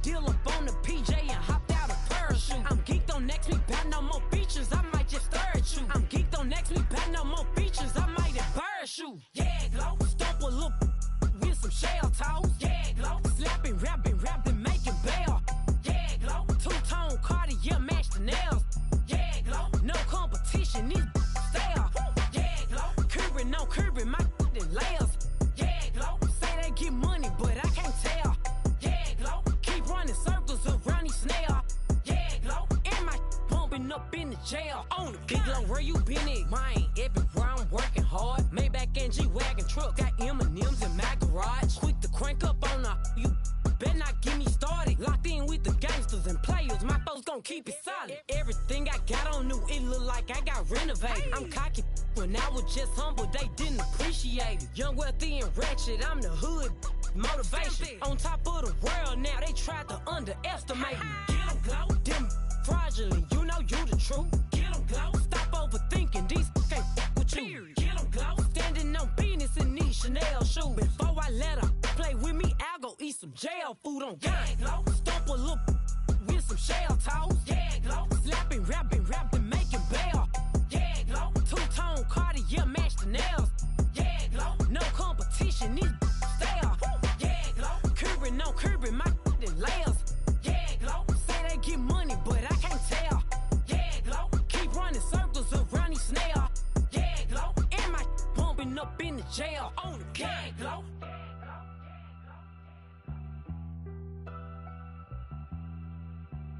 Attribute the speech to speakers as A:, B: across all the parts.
A: deal up on the PJ and hopped out a parachute. I'm geeked on next week, back no more features, I might just stare at you. I'm geeked on next week, back no more features, I might embarrass you. Yeah, glow, stomp a little with some shell toes. Yeah, glow, slapping, rapping, making bail. Yeah, glow, two-tone Cartier match the nails. Yeah, glow, no competition, these stale. Yeah, glow, curving, no curving, my layers. Yeah, glow, say they get money, but I can't tell. Yeah, glow, keep running circles around these snails. Yeah, glow, and my bumping up in the jail. On the big glow, where you been at? Mine, everywhere I'm working hard. Maybach and G-Wagon truck, got M&M's in my garage. Quick to crank up on her, you better not get me started. Locked in with the gangsters and players, my folks gon' keep it solid. Everything I got on new, it look like I got renovated. I'm cocky when I was just humble, they didn't appreciate it. Young, wealthy, and ratchet, I'm the hood motivation. On top of the world now, they tried to underestimate me. Get 'em, glow, them fraudulent, you know you the truth. Get 'em, glow, stop overthinking, these can't with you. Get 'em, glow, standing on business in these Chanel shoes. Before I let her play with me, I'll go eat some jail food on game. Yeah, glow, stomp a little with some shell toes. Yeah, glow, slapping, rapping, making bail. Yeah, glow, two-tone Cartier match the nails. Yeah, glow, no competition, these stale. Yeah, glow, curving, no curving, my layers. Yeah, glow, say they get money, but I can't tell. Yeah, glow, keep running circles around these snails. Yeah, glow, and my bumping up in the jail. On the gang, glow.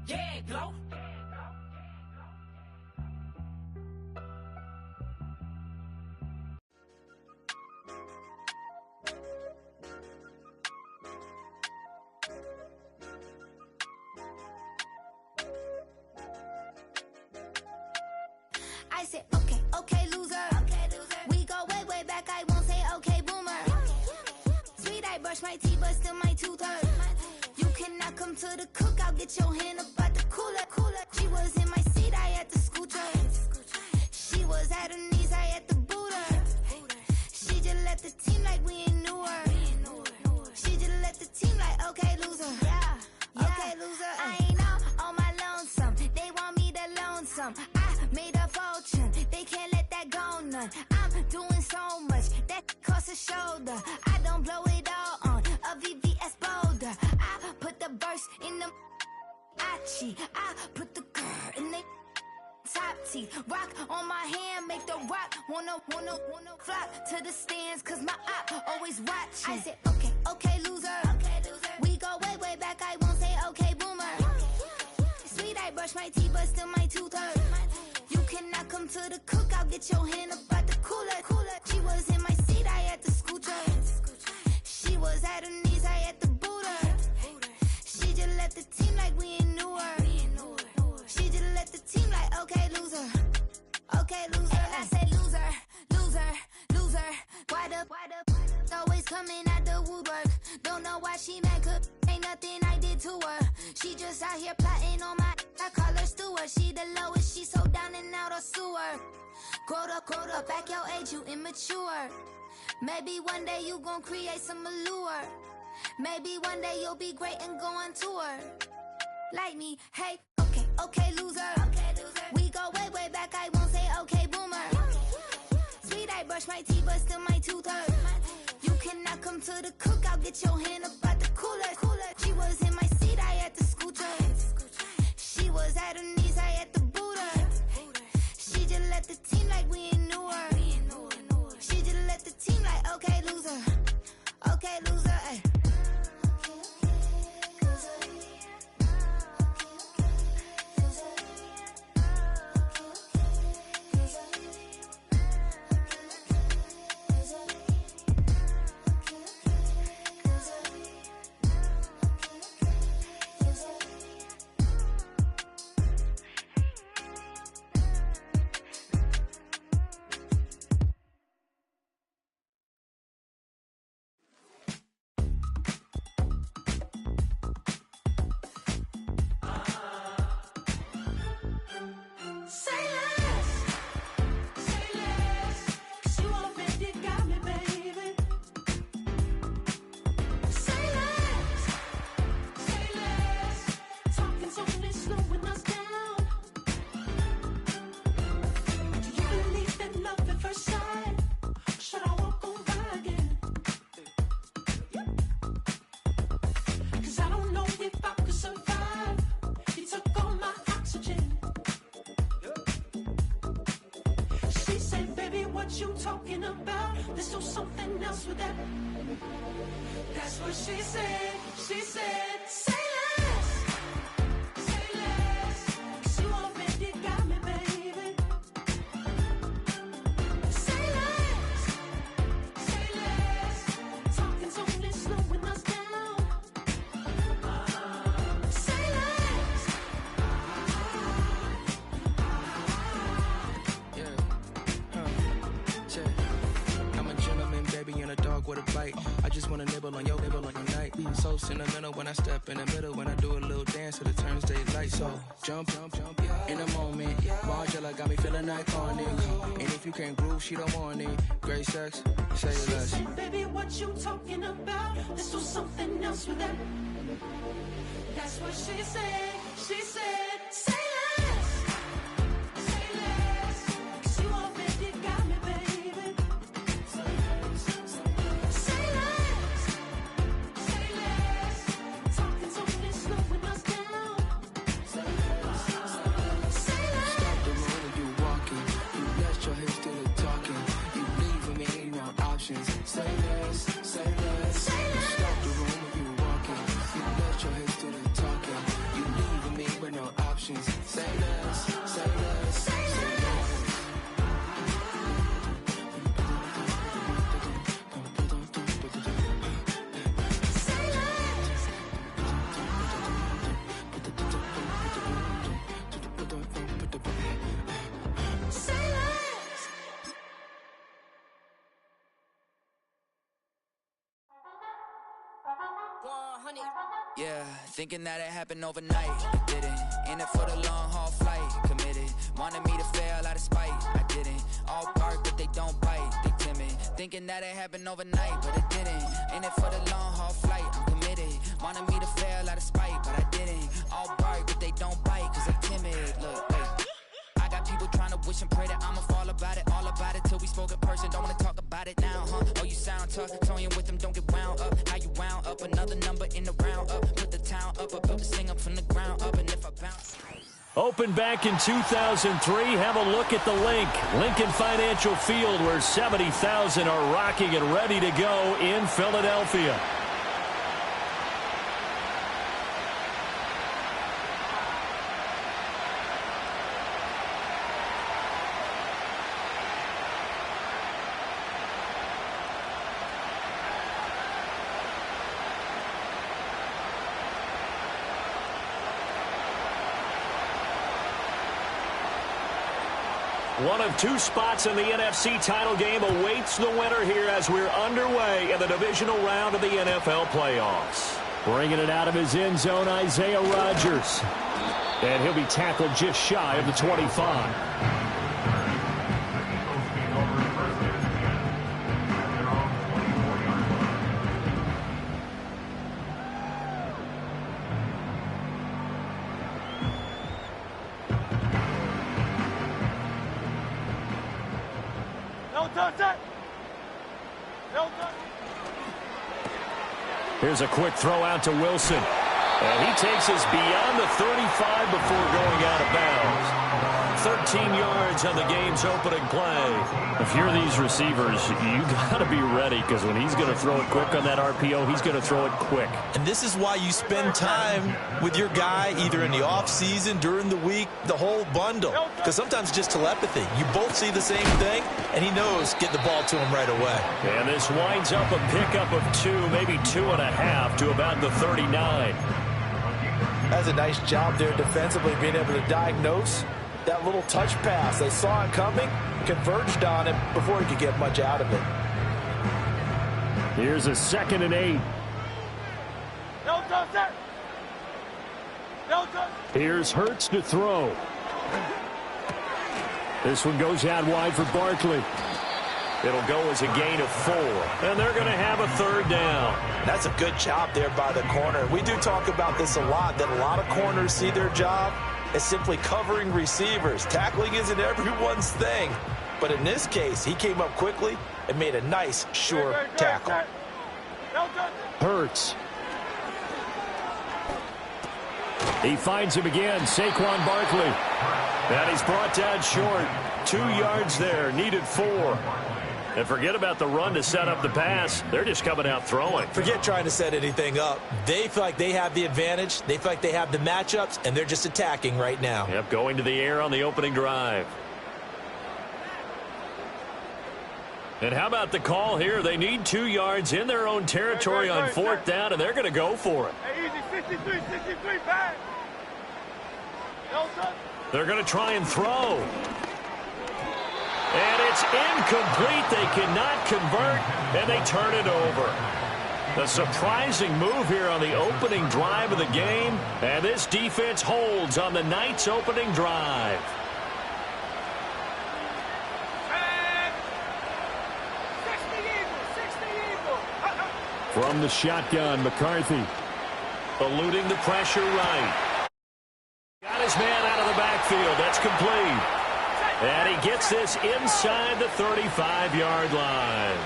A: Yeah, glow.
B: I said, okay, loser. We go way back, I won't say okay, boomer. Sweet, I brush my teeth, but still my tooth hurt. You cannot come to the cookout, get your hand up out the cooler. She was in my seat, I had to scoot her. She was at her knees, I had to boot her. She just left the team like we ain't knew her. She just left the team like, okay, loser. Okay, loser. I ain't on my lonesome. They want me to loan some. I made a fortune. They can't let that go none. I'm doing so much that costs a shoulder. I don't blow it all on a VVS boulder. I put the verse in the cheat. I put the girl in the top teeth. Rock on my hand, make the rock wanna flock to the stands, cause my eye always watching. I said, okay, loser. We go way back, I won't say okay, boomer. Sweet, I brush my teeth, but still my tooth hurt. You cannot come to the cookout, get your hand up out the cooler. She was in my seat, I had to scoot her. She was at her knees, I had to boot her. She just left the team like we ain't knew her. She just left the team like, okay, loser. Okay, loser. And I said, loser. Why the always coming at the woodwork? Don't know why she mad, cause ain't nothing I did to her. She just out here plotting on my, I call her steward. She the lowest, she so down and out of sewer. Growed up, back your age, you immature. Maybe one day you gon' create some allure. Maybe one day you'll be great and go on tour. Like me, hey, okay, loser. We go way back, I won't say okay, boomer. Sweet, I brush my teeth, but still my tooth hurt. You cannot come to the cookout, get your hand up out the cooler. She was in my seat, I had to scoot her. She was at her knees, I had to boot her. She just left the team like we ain't knew her. She just left the team like, okay, loser. Okay, loser, ay.
A: what you talking about. Let's do something else with that. That's what she said. She said, say less. Say less. 'Cause you already got me, baby. Say less. Say less. Talking's only slowing us down. Say less.
C: I'm a gentleman, baby, and a dog with a bite. I just wanna nibble on your night. So sentimental when I step in the middle. When I do a little dance till it turns daylight. So jump, in a moment. Margella got me feeling iconic. And if you can't groove, she don't want it. Great sex, say less.
A: She said, baby, what you talking about? Let's do something else with that. That's what she said. She said, say less. Say less. 'Cause you already got me, baby. Say less. Say less. Talking's only slowing us down. Say less. Say less.
C: Stop the road when you walking. You let your hips do the talking. You leaving me no options. Say less, say less.
A: Say less.
C: Stop the room when you walking. You let your hips do the talking. You leaving me with no options. Say less, say less, say less.
A: Say less.
D: Yeah, thinking that it happened overnight. I didn't. In it for the long haul flight. Committed. Wanted me to fail out of spite. I didn't. All bark, but they don't bite. They timid. Thinking that it happened overnight, but it didn't. In it for the long haul flight. I'm committed. Wanted me to fail out of spite, but I didn't. All bark, but they don't bite, cause they timid. Look, hey. I got people trying to wish and pray that I'ma fall about it, all about it till we spoke in person. Don't wanna talk about it now, huh? Oh, you sound tough, toying with them, don't get wound up. How you wound up? Another number in the round up. Put the town up, I built this thing up from the ground up, and if I bounce.
E: Opened back in 2003. Have a look at the link. Lincoln Financial Field, where 70,000 are rocking and ready to go in Philadelphia. One of two spots in the NFC title game awaits the winner here as we're underway in the divisional round of the NFL playoffs. Bringing it out of his end zone, Isaiah Rodgers. And he'll be tackled just shy of the 25. Here's a quick throw out to Wilson. And he takes us beyond the 35 before going out of bounds. 13 yards on the game's opening play. If you're these receivers, you got to be ready, because when he's going to throw it quick on that RPO, he's going to throw it quick.
F: And this is why you spend time with your guy either in the offseason, during the week, the whole bundle. Because sometimes just telepathy. You both see the same thing, and he knows get the ball to him right away.
E: And this winds up a pickup of 2, maybe 2.5 to about the 39.
F: That's a nice job there defensively, being able to diagnose that little touch pass. They saw it coming, converged on him before he could get much out of it.
E: Here's a 2nd and 8. Here's Hurts to throw. This one goes out wide for Barkley. It'll go as a gain of 4. And they're going to have a 3rd down.
F: That's a good job there by the corner. We do talk about this a lot, that a lot of corners see their job as simply covering receivers. Tackling isn't everyone's thing. But in this case, he came up quickly and made a nice, sure tackle.
E: He finds him again, Saquon Barkley. And he's brought down short. 2 yards there, needed 4. And forget about the run to set up the pass. They're just coming out throwing.
F: Forget trying to set anything up. They feel like they have the advantage. They feel like they have the matchups, and they're just attacking right now.
E: Yep, going to the air on the opening drive. And how about the call here? They need 2 yards in their own territory on 4th down, and they're going to go for it.
G: Hey, easy, 63, back.
E: They're going to try and throw. And it's incomplete. They cannot convert, and they turn it over. A surprising move here on the opening drive of the game, and this defense holds on the night's opening drive. From the shotgun, McCarthy eluding the pressure right. Got his man out of the backfield. That's complete. And he gets this inside the 35-yard line.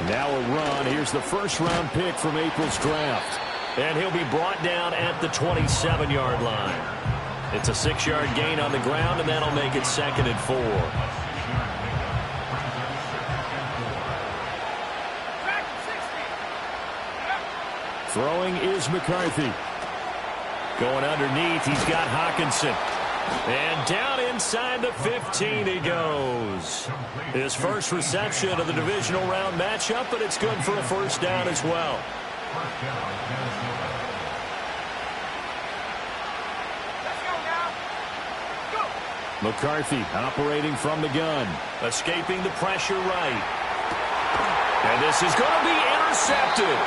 E: Now a run. Here's the first-round pick from April's draft. And he'll be brought down at the 27-yard line. It's a 6-yard gain on the ground, and that'll make it 2nd and 4. Throwing is McCarthy. Going underneath, he's got Hawkinson. And down inside the 15 he goes. His first reception of the divisional round matchup, but it's good for a first down as well. McCarthy operating from the gun. Escaping the pressure right. And this is going to be intercepted.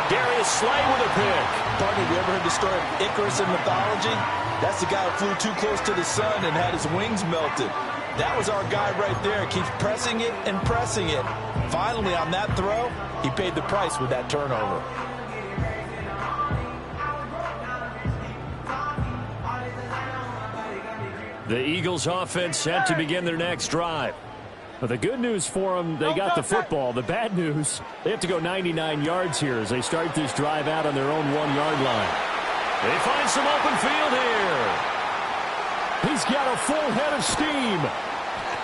E: Darius Slay with a pick.
F: Partner, have you ever heard the story of Icarus in mythology? That's the guy who flew too close to the sun and had his wings melted. That was our guy right there. Keeps pressing it and pressing it. Finally, on that throw, he paid the price with that turnover.
E: The Eagles offense set to begin their next drive. But the good news for them, they got the football. The bad news, they have to go 99 yards here as they start this drive out on their own 1-yard line. They find some open field here. He's got a full head of steam.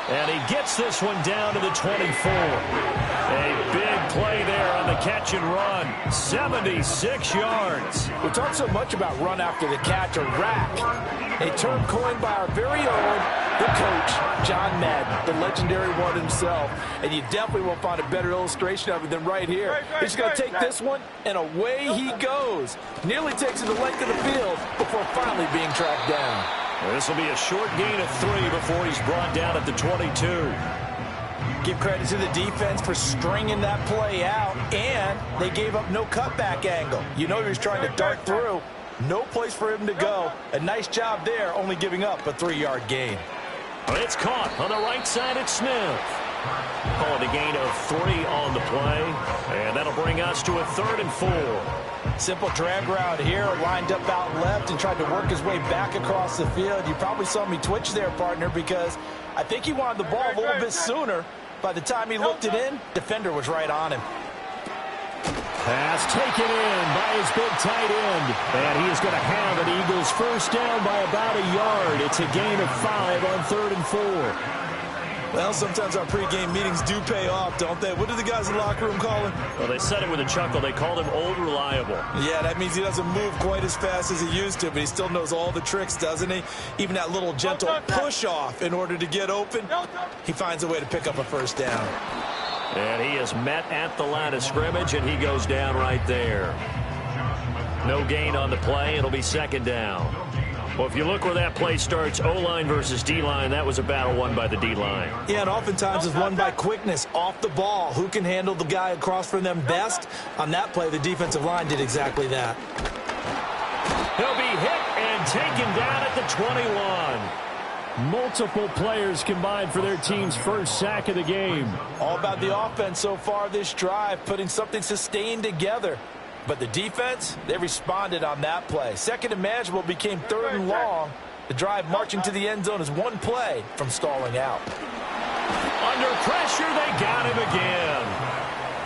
E: And he gets this one down to the 24. A big play there on the catch and run. 76 yards.
F: We talk so much about run after the catch or rack. A term coined by our very own, the coach, John Madden, the legendary one himself. And you definitely won't find a better illustration of it than right here. He's going to take this one, and away he goes. Nearly takes it the length of the field before finally being tracked down.
E: This will be a short gain of 3 before he's brought down at the 22.
F: Give credit to the defense for stringing that play out, and they gave up no cutback angle. You know he was trying to dart through. No place for him to go. A nice job there, only giving up a 3-yard gain.
E: It's caught on the right side at Smith. Calling a gain of 3 on the play, and that'll bring us to a 3rd and 4.
F: Simple drag route here, lined up out left and tried to work his way back across the field. You probably saw me twitch there, partner, because I think he wanted the ball a little bit sooner. By the time he looked it in, defender was right on him.
E: Pass taken in by his big tight end. And he is going to have an Eagles first down by about a yard. It's a gain of 5 on 3rd and 4.
F: Well, sometimes our pregame meetings do pay off, don't they? What do the guys in the locker room call him?
E: Well, they said it with a chuckle. They called him Old Reliable.
F: Yeah, that means he doesn't move quite as fast as he used to, but he still knows all the tricks, doesn't he? Even that little gentle push-off in order to get open, he finds a way to pick up a first down.
E: And he is met at the line of scrimmage, and he goes down right there. No gain on the play. It'll be 2nd down. Well, if you look where that play starts, O-line versus D-line, that was a battle won by the D-line.
F: Yeah, and oftentimes it's won by quickness, off the ball. Who can handle the guy across from them best? On that play, the defensive line did exactly that.
E: He'll be hit and taken down at the 21. Multiple players combined for their team's first sack of the game.
F: All about the offense so far this drive, putting something sustained together. But the defense, they responded on that play. 2nd and manageable became 3rd and long. The drive marching to the end zone is 1 play from stalling out.
E: Under pressure, they got him again.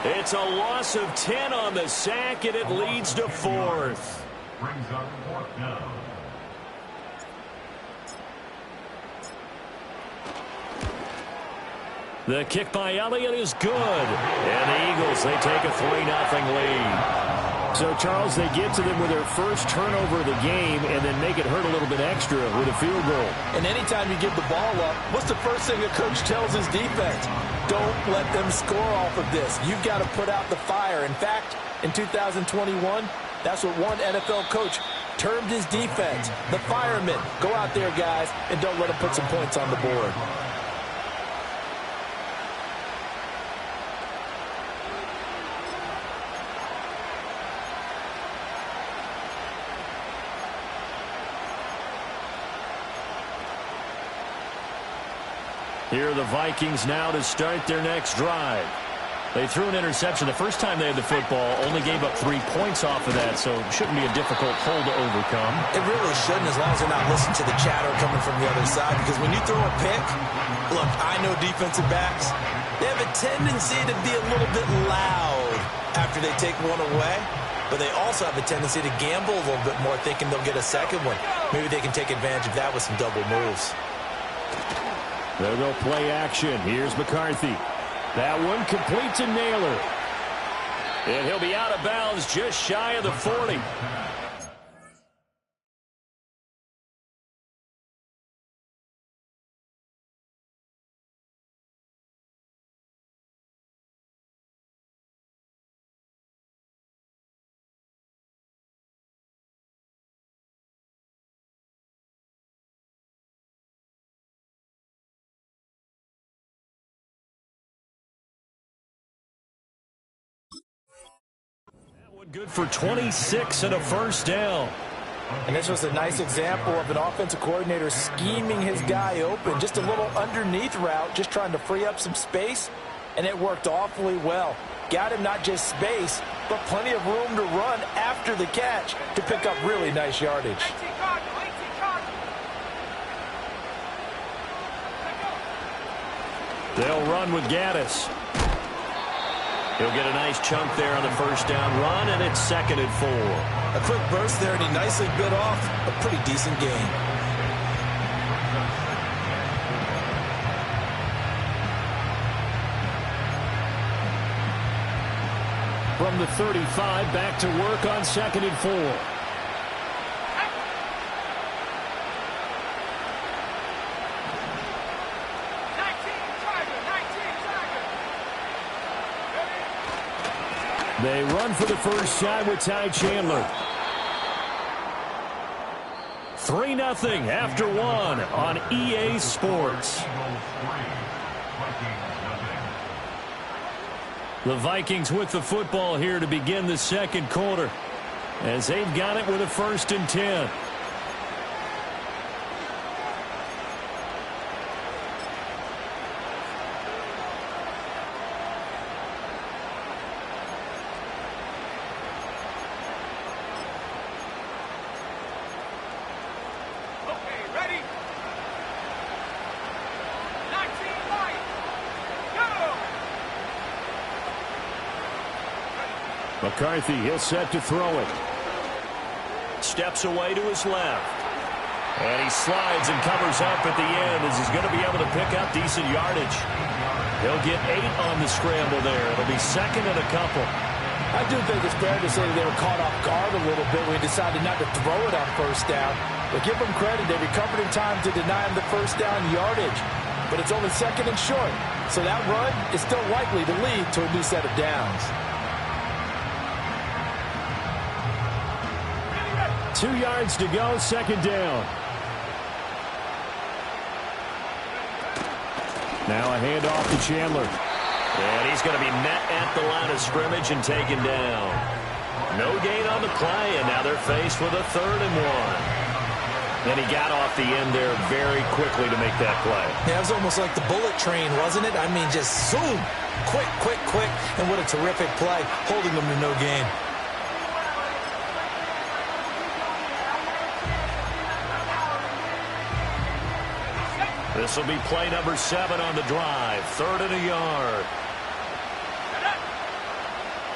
E: It's a loss of 10 on the sack, and it leads to fourth.
H: Brings up fourth down.
E: The kick by Elliott is good. And the Eagles, they take a 3-0 lead. So, Charles, they get to them with their first turnover of the game and then make it hurt a little bit extra with a field goal.
F: And anytime you give the ball up, what's the first thing a coach tells his defense? Don't let them score off of this. You've got to put out the fire. In fact, in 2021, that's what one NFL coach termed his defense. The firemen. Go out there, guys, and don't let them put some points on the board.
E: Here are the Vikings now to start their next drive. They threw an interception the first time they had the football, only gave up 3 points off of that, so it shouldn't be a difficult hole to overcome.
F: It really shouldn't, as long as they're not listening to the chatter coming from the other side, because when you throw a pick, look, I know defensive backs, they have a tendency to be a little bit loud after they take one away, but they also have a tendency to gamble a little bit more, thinking they'll get a second one. Maybe they can take advantage of that with some double moves.
E: They'll go play action. Here's McCarthy. That one complete to Naylor. And he'll be out of bounds just shy of the 40. Good for 26 and a first down.
F: And this was a nice example of an offensive coordinator scheming his guy open. Just a little underneath route, just trying to free up some space, and it worked awfully well. Got him not just space, but plenty of room to run after the catch to pick up really nice yardage.
E: They'll run with Gaddis. He'll get a nice chunk there on the first down run, and it's 2nd and 4.
F: A quick burst there, and he nicely bit off a pretty decent gain.
E: From the 35, back to work on 2nd and 4. They run for the first time with Ty Chandler. 3-0 after 1 on EA Sports. The Vikings with the football here to begin the second quarter, as they've got it with a 1st and 10. McCarthy, he'll set to throw it. Steps away to his left. And he slides and covers up at the end as he's going to be able to pick up decent yardage. He'll get 8 on the scramble there. It'll be 2nd and a couple.
F: I do think it's fair to say that they were caught off guard a little bit when he decided not to throw it on first down. But give them credit. They recovered in time to deny him the first down yardage. But it's only 2nd and short. So that run is still likely to lead to a new set of downs.
E: 2 yards to go, 2nd down. Now a handoff to Chandler. And he's going to be met at the line of scrimmage and taken down. No gain on the play, and now they're faced with a 3rd and 1. And he got off the end there very quickly to make that play.
F: Yeah, it was almost like the bullet train, wasn't it? I mean, just zoom. Quick, quick, quick. And what a terrific play, holding them to no gain.
E: This will be play number 7 on the drive. 3rd and a yard.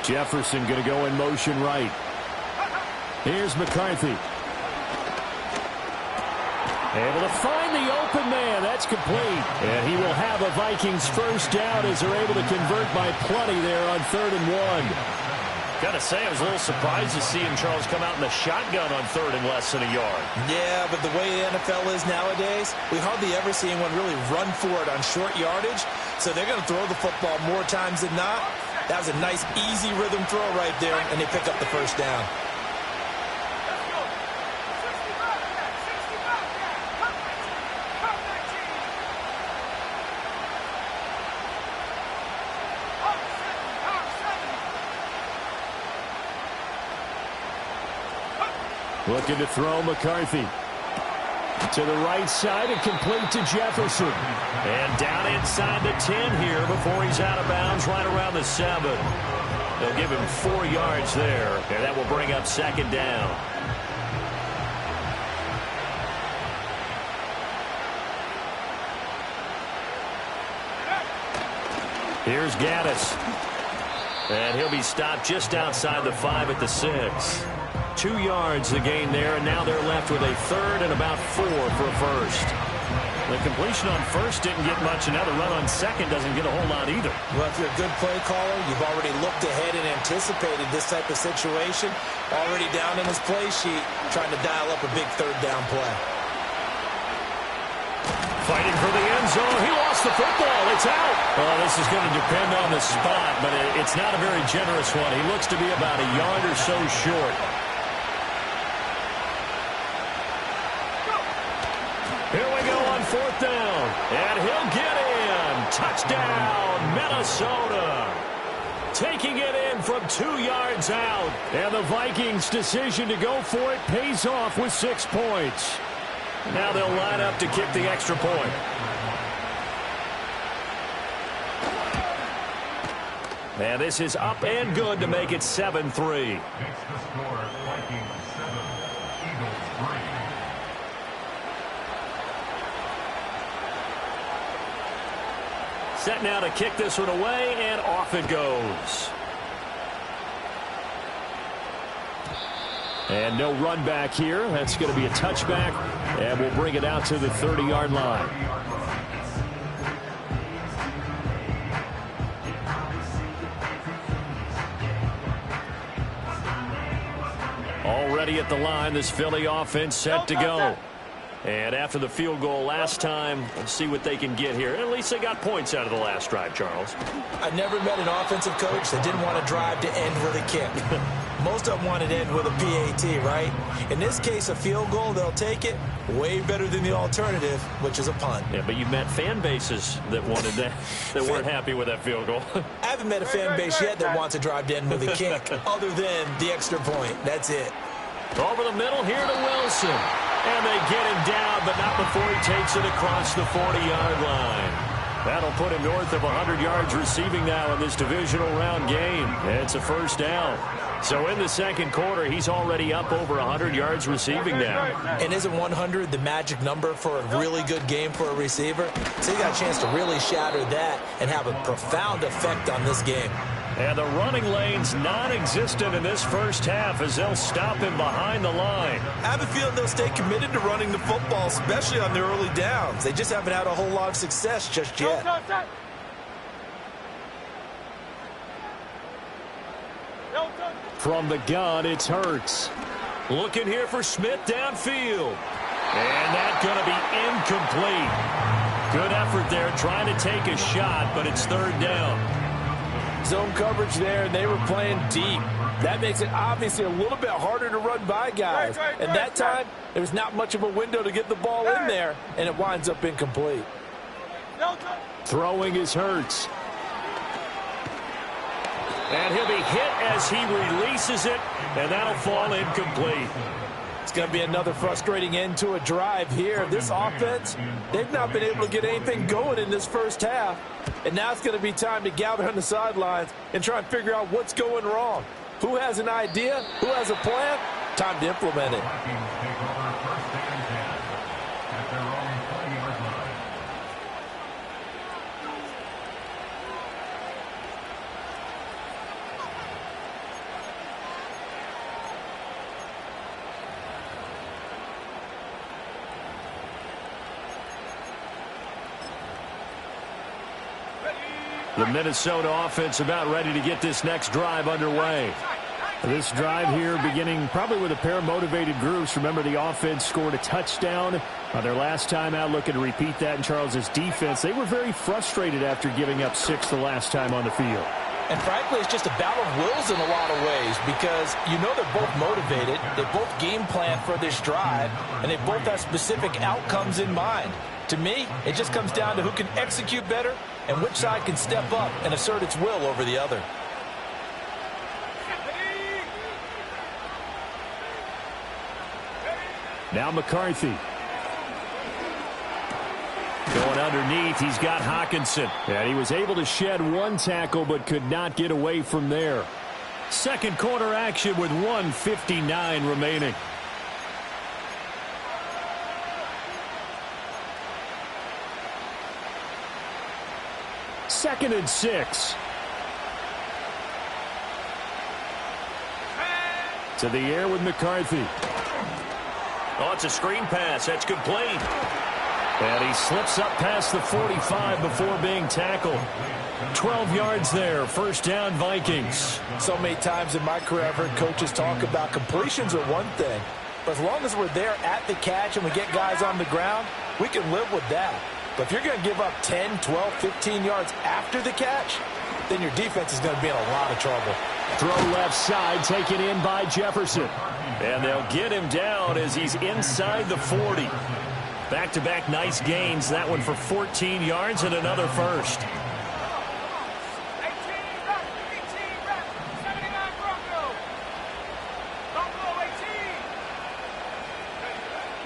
E: Jefferson going to go in motion right. Here's McCarthy. Able to find the open man. That's complete. And he will have a Vikings first down as they're able to convert by plenty there on 3rd and 1.
I: Got to say, I was a little surprised to see him, Charles, come out in the shotgun on 3rd and less than a yard.
F: Yeah, but the way the NFL is nowadays, we hardly ever see anyone really run for it on short yardage. So they're going to throw the football more times than not. That was a nice, easy rhythm throw right there, and they pick up the first down.
E: Looking to throw McCarthy. To the right side and complete to Jefferson.
I: And down inside the 10 here before he's out of bounds right around the 7. They'll give him 4 yards there, and that will bring up 2nd down.
E: Here's Gaddis.
I: And he'll be stopped just outside the 5 at the 6.
E: 2 yards the gain there, and now they're left with a 3rd and about 4 for a first.
I: The completion on 1st didn't get much. Another run on 2nd doesn't get a whole lot either.
F: Well, if you're a good play caller, you've already looked ahead and anticipated this type of situation. Already down in his play sheet, trying to dial up a big 3rd down play.
E: Fighting for the end zone. He lost the football. It's out. Well, this is going to depend on the spot, but it's not a very generous one. He looks to be about a yard or so short. Here we go on 4th down. And he'll get in. Touchdown, Minnesota. Taking it in from 2 yards out. And the Vikings' decision to go for it pays off with 6 points. Now they'll line up to kick the extra point. And this is up and good to make it 7-3.
H: Makes the score Vikings 7, Eagles 3.
E: Set now to kick this one away, and off it goes. And no run back here. That's going to be a touchback, and we'll bring it out to the 30-yard line. Already at the line, this Philly offense set to go. And after the field goal last time, let's see what they can get here. At least they got points out of the last drive, Charles.
F: I never met an offensive coach that didn't want to drive to end with a kick. Most of them wanted to end with a PAT, right? In this case, a field goal, they'll take it. Way better than the alternative, which is a punt.
E: Yeah, but you've met fan bases that wanted that, that weren't happy with that field goal.
F: I haven't met a fan base yet that wants to drive to end with a kick, other than the extra point. That's it.
E: Over the middle here to Wilson. And they get him down, but not before he takes it across the 40-yard line. That'll put him north of 100 yards receiving now in this divisional round game. It's a first down. So in the second quarter, he's already up over 100 yards receiving now.
F: And isn't 100 the magic number for a really good game for a receiver? So he got a chance to really shatter that and have a profound effect on this game.
E: And the running lane's non-existent in this first half as they'll stop him behind the line.
F: I have a feeling they'll stay committed to running the football, especially on their early downs. They just haven't had a whole lot of success just yet.
E: From the gun, it's Hurts. Looking here for Smith downfield. And that's going to be incomplete. Good effort there trying to take a shot, but it's third down.
J: Zone coverage there, and they were playing deep. That makes it obviously a little bit harder to run by guys. And that time, there was not much of a window to get the ball in there, and it winds up incomplete.
E: Throwing is Hurts. And he'll be hit as he releases it, and that'll fall incomplete.
J: It's going to be another frustrating end to a drive here. This offense, they've not been able to get anything going in this first half. And now it's going to be time to gather on the sidelines and try and figure out what's going wrong. Who has an idea? Who has a plan? Time to implement it.
E: The Minnesota offense about ready to get this next drive underway.
I: This drive here beginning probably with a pair of motivated groups. Remember, the offense scored a touchdown their last time out, looking to repeat that in Charles's defense. They were very frustrated after giving up 6 the last time on the field.
J: And frankly, it's just a battle of wills in a lot of ways because you know they're both motivated. They both game plan for this drive, and they both have specific outcomes in mind. To me, it just comes down to who can execute better and which side can step up and assert its will over the other.
I: Now McCarthy.
E: Going underneath, he's got Hawkinson.
I: And he was able to shed 1 tackle but could not get away from there.
E: Second quarter action with 1:59 remaining.
I: Second and 6. To the air with McCarthy.
E: Oh, it's a screen pass. That's complete.
I: And he slips up past the 45 before being tackled. 12 yards there. First down, Vikings.
J: So many times in my career I've heard coaches talk about completions are one thing. But as long as we're there at the catch and we get guys on the ground, we can live with that. But if you're going to give up 10, 12, 15 yards after the catch, then your defense is going to be in a lot of trouble.
I: Throw left side, taken in by Jefferson.
E: And they'll get him down as he's inside the 40. Back-to-back nice gains. That one for 14 yards and another first.
G: 18 reps, 79 Broncos. Bronco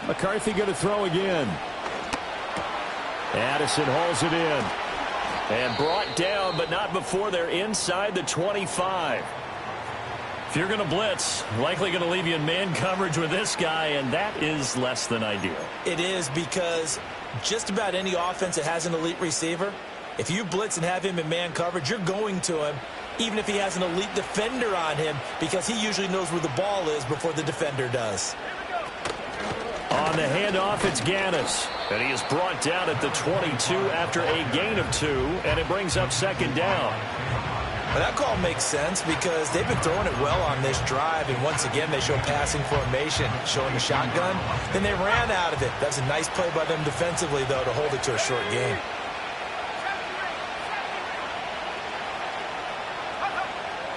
G: 18.
I: McCarthy going to throw again.
E: Addison hauls it in. And brought down, but not before they're inside the 25. If you're going to blitz, likely going to leave you in man coverage with this guy, and that is less than ideal.
J: It is because just about any offense that has an elite receiver, if you blitz and have him in man coverage, you're going to him, even if he has an elite defender on him, because he usually knows where the ball is before the defender does.
E: On the handoff, it's Gaddis. And he is brought down at the 22 after a gain of 2, and it brings up second down.
J: Well, that call makes sense because they've been throwing it well on this drive, and once again they show passing formation, showing the shotgun. Then they ran out of it. That's a nice play by them defensively, though, to hold it to a short game.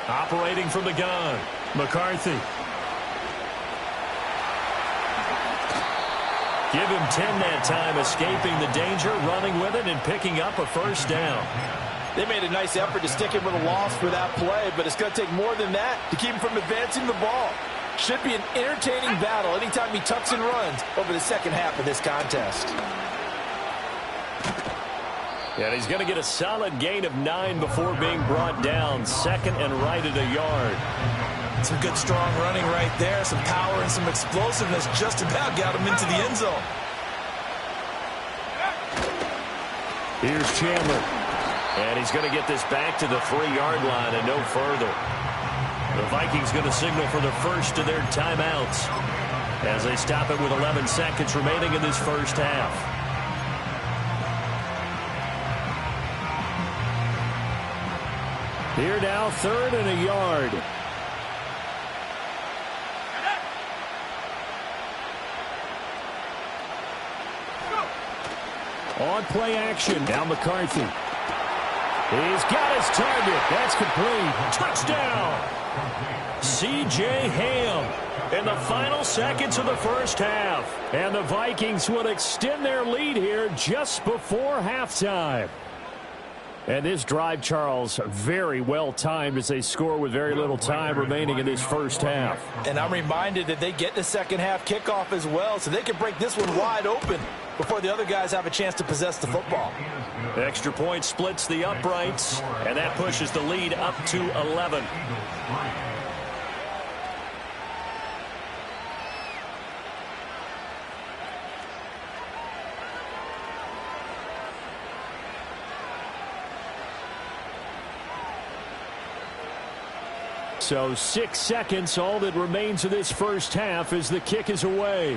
E: Operating from the gun, McCarthy. Give him 10 that time, escaping the danger, running with it, and picking up a first down.
J: They made a nice effort to stick him with a loss for that play, but it's going to take more than that to keep him from advancing the ball. Should be an entertaining battle anytime he tucks and runs over the second half of this contest.
E: And he's going to get a solid gain of 9 before being brought down. Second and right at a yard.
J: Some good strong running right there. Some power and some explosiveness just about got him into the end zone.
E: Here's Chandler. And he's going to get this back to the 3-yard line and no further. The Vikings going to signal for the first of their timeouts as they stop it with 11 seconds remaining in this first half.
I: Here now, 3rd and a yard. On play action, now McCarthy. He's got his target. That's complete. Touchdown! C.J. Ham in the final seconds of the first half. And the Vikings will extend their lead here just before halftime. And this drive, Charles, very well timed as they score with very little time remaining in this first half.
J: And I'm reminded that they get the second half kickoff as well, so they can break this one wide open before the other guys have a chance to possess the football.
E: Extra point splits the uprights, and that pushes the lead up to 11.
I: So 6 seconds, all that remains of this first half as the kick is away.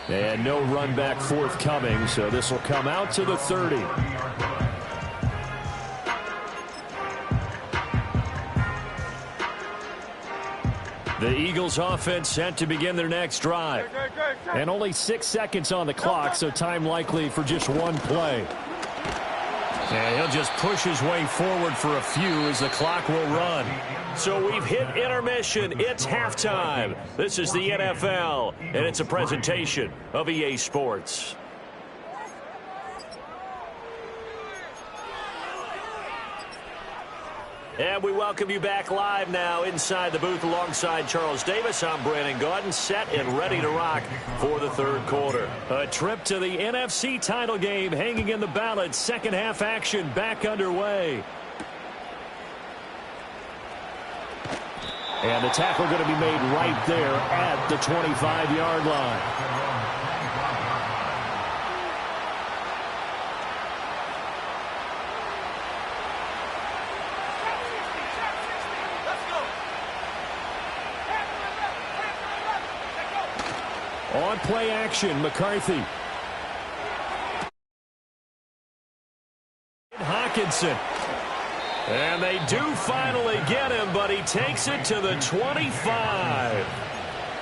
I: And no run back forthcoming, so this will come out to the 30. The Eagles offense set to begin their next drive. And only 6 seconds on the clock, so time likely for just one play. And he'll just push his way forward for a few as the clock will run.
E: So we've hit intermission. It's halftime. This is the NFL, and it's a presentation of EA Sports. And we welcome you back live now inside the booth alongside Charles Davis. I'm Brandon Gaudin, set and ready to rock for the third quarter. A trip to the NFC title game hanging in the balance. Second half action back underway. And the tackle going to be made right there at the 25-yard line. On play action, McCarthy. Hawkinson. And they do finally get him, but he takes it to the 25.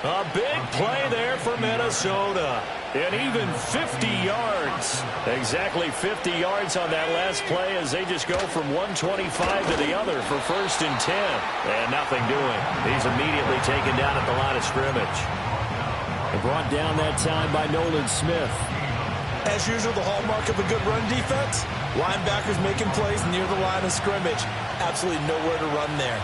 E: A big play there for Minnesota. And even 50 yards. Exactly 50 yards on that last play as they just go from 125 to the other for 1st and 10. And nothing doing. He's immediately taken down at the line of scrimmage. Brought down that time by Nolan Smith.
J: As usual, the hallmark of a good run defense, linebackers making plays near the line of scrimmage. Absolutely nowhere to run there.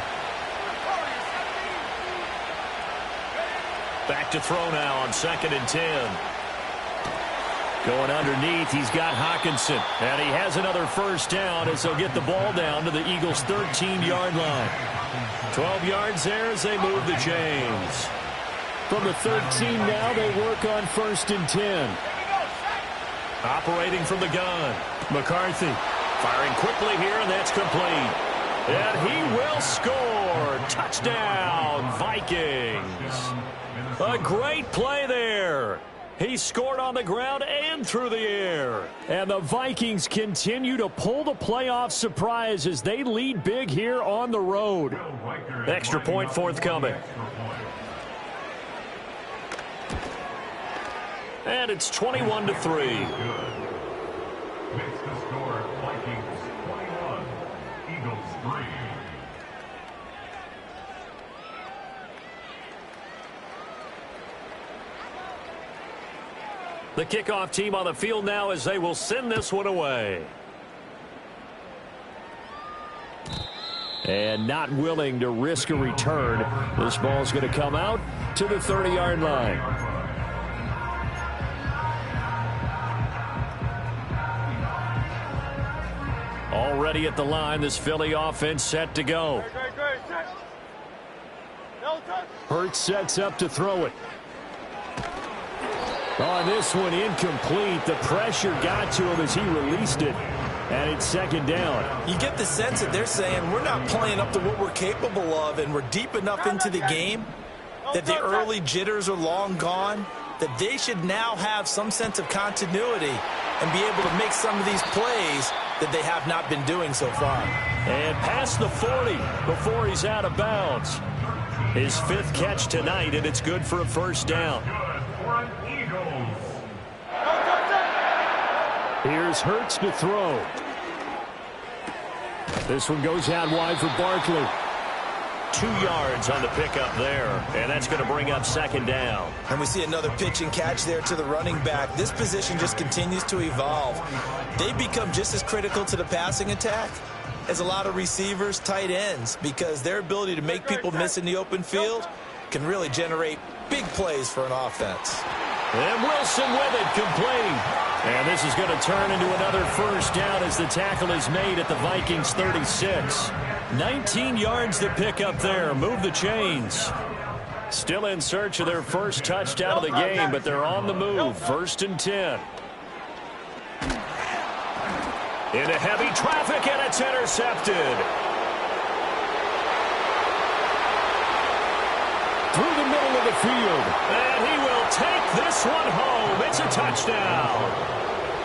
E: Back to throw now on 2nd and 10. Going underneath, he's got Hawkinson. And he has another first down as they'll get the ball down to the Eagles' 13-yard line. 12 yards there as they move the chains. From the 13 now, they work on 1st and 10. Operating from the gun. McCarthy firing quickly here, and that's complete. And he will score. Touchdown, Vikings. A great play there. He scored on the ground and through the air. And the Vikings continue to pull the playoff surprise as they lead big here on the road. Extra point forthcoming. And it's 21-3.
H: Makes the score Vikings 21, Eagles 3.
E: The kickoff team on the field now as they will send this one away. And not willing to risk a return. This ball's going to come out to the 30-yard line. Already at the line, this Philly offense set to go.
I: Hurts sets up to throw it. On this one, incomplete. The pressure got to him as he released it. And it's 2nd down.
J: You get the sense that they're saying we're not playing up to what we're capable of, and we're deep enough into the game that the early jitters are long gone, that they should now have some sense of continuity and be able to make some of these plays that they have not been doing so far.
E: And past the 40 before he's out of bounds. His 5th catch tonight, and it's good for a first down.
I: Here's Hurts to throw. This one goes out wide for Barkley.
E: 2 yards on the pickup there, and that's going to bring up 2nd down.
J: And we see another pitch and catch there to the running back. This position just continues to evolve. They become just as critical to the passing attack as a lot of receivers, tight ends, because their ability to make people miss in the open field can really generate big plays for an offense.
E: And Wilson with it, complete. And this is going to turn into another first down as the tackle is made at the Vikings 36. 19 yards to pick up there. Move the chains. Still in search of their first touchdown of the game, but they're on the move. 1st and 10. Into heavy traffic, and it's intercepted.
I: Through the middle of the field.
E: And he will take this one home. It's a touchdown.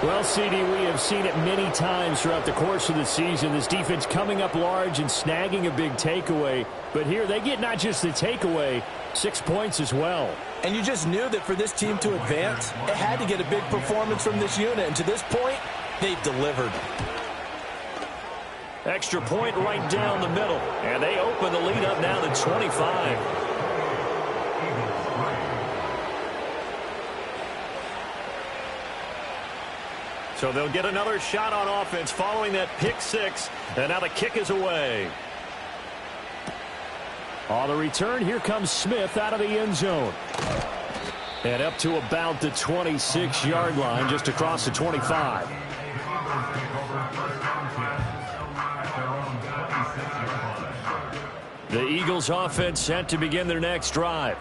I: Well, CD, we have seen it many times throughout the course of the season. This defense coming up large and snagging a big takeaway. But here they get not just the takeaway, 6 points as well.
J: And you just knew that for this team to advance, it had to get a big performance from this unit. And to this point, they've delivered.
E: Extra point right down the middle. And they open the lead up now to 25. So they'll get another shot on offense following that pick six. And now the kick is away. On the return, here comes Smith out of the end zone. And up to about the 26-yard line, just across the 25. The Eagles offense set to begin their next drive.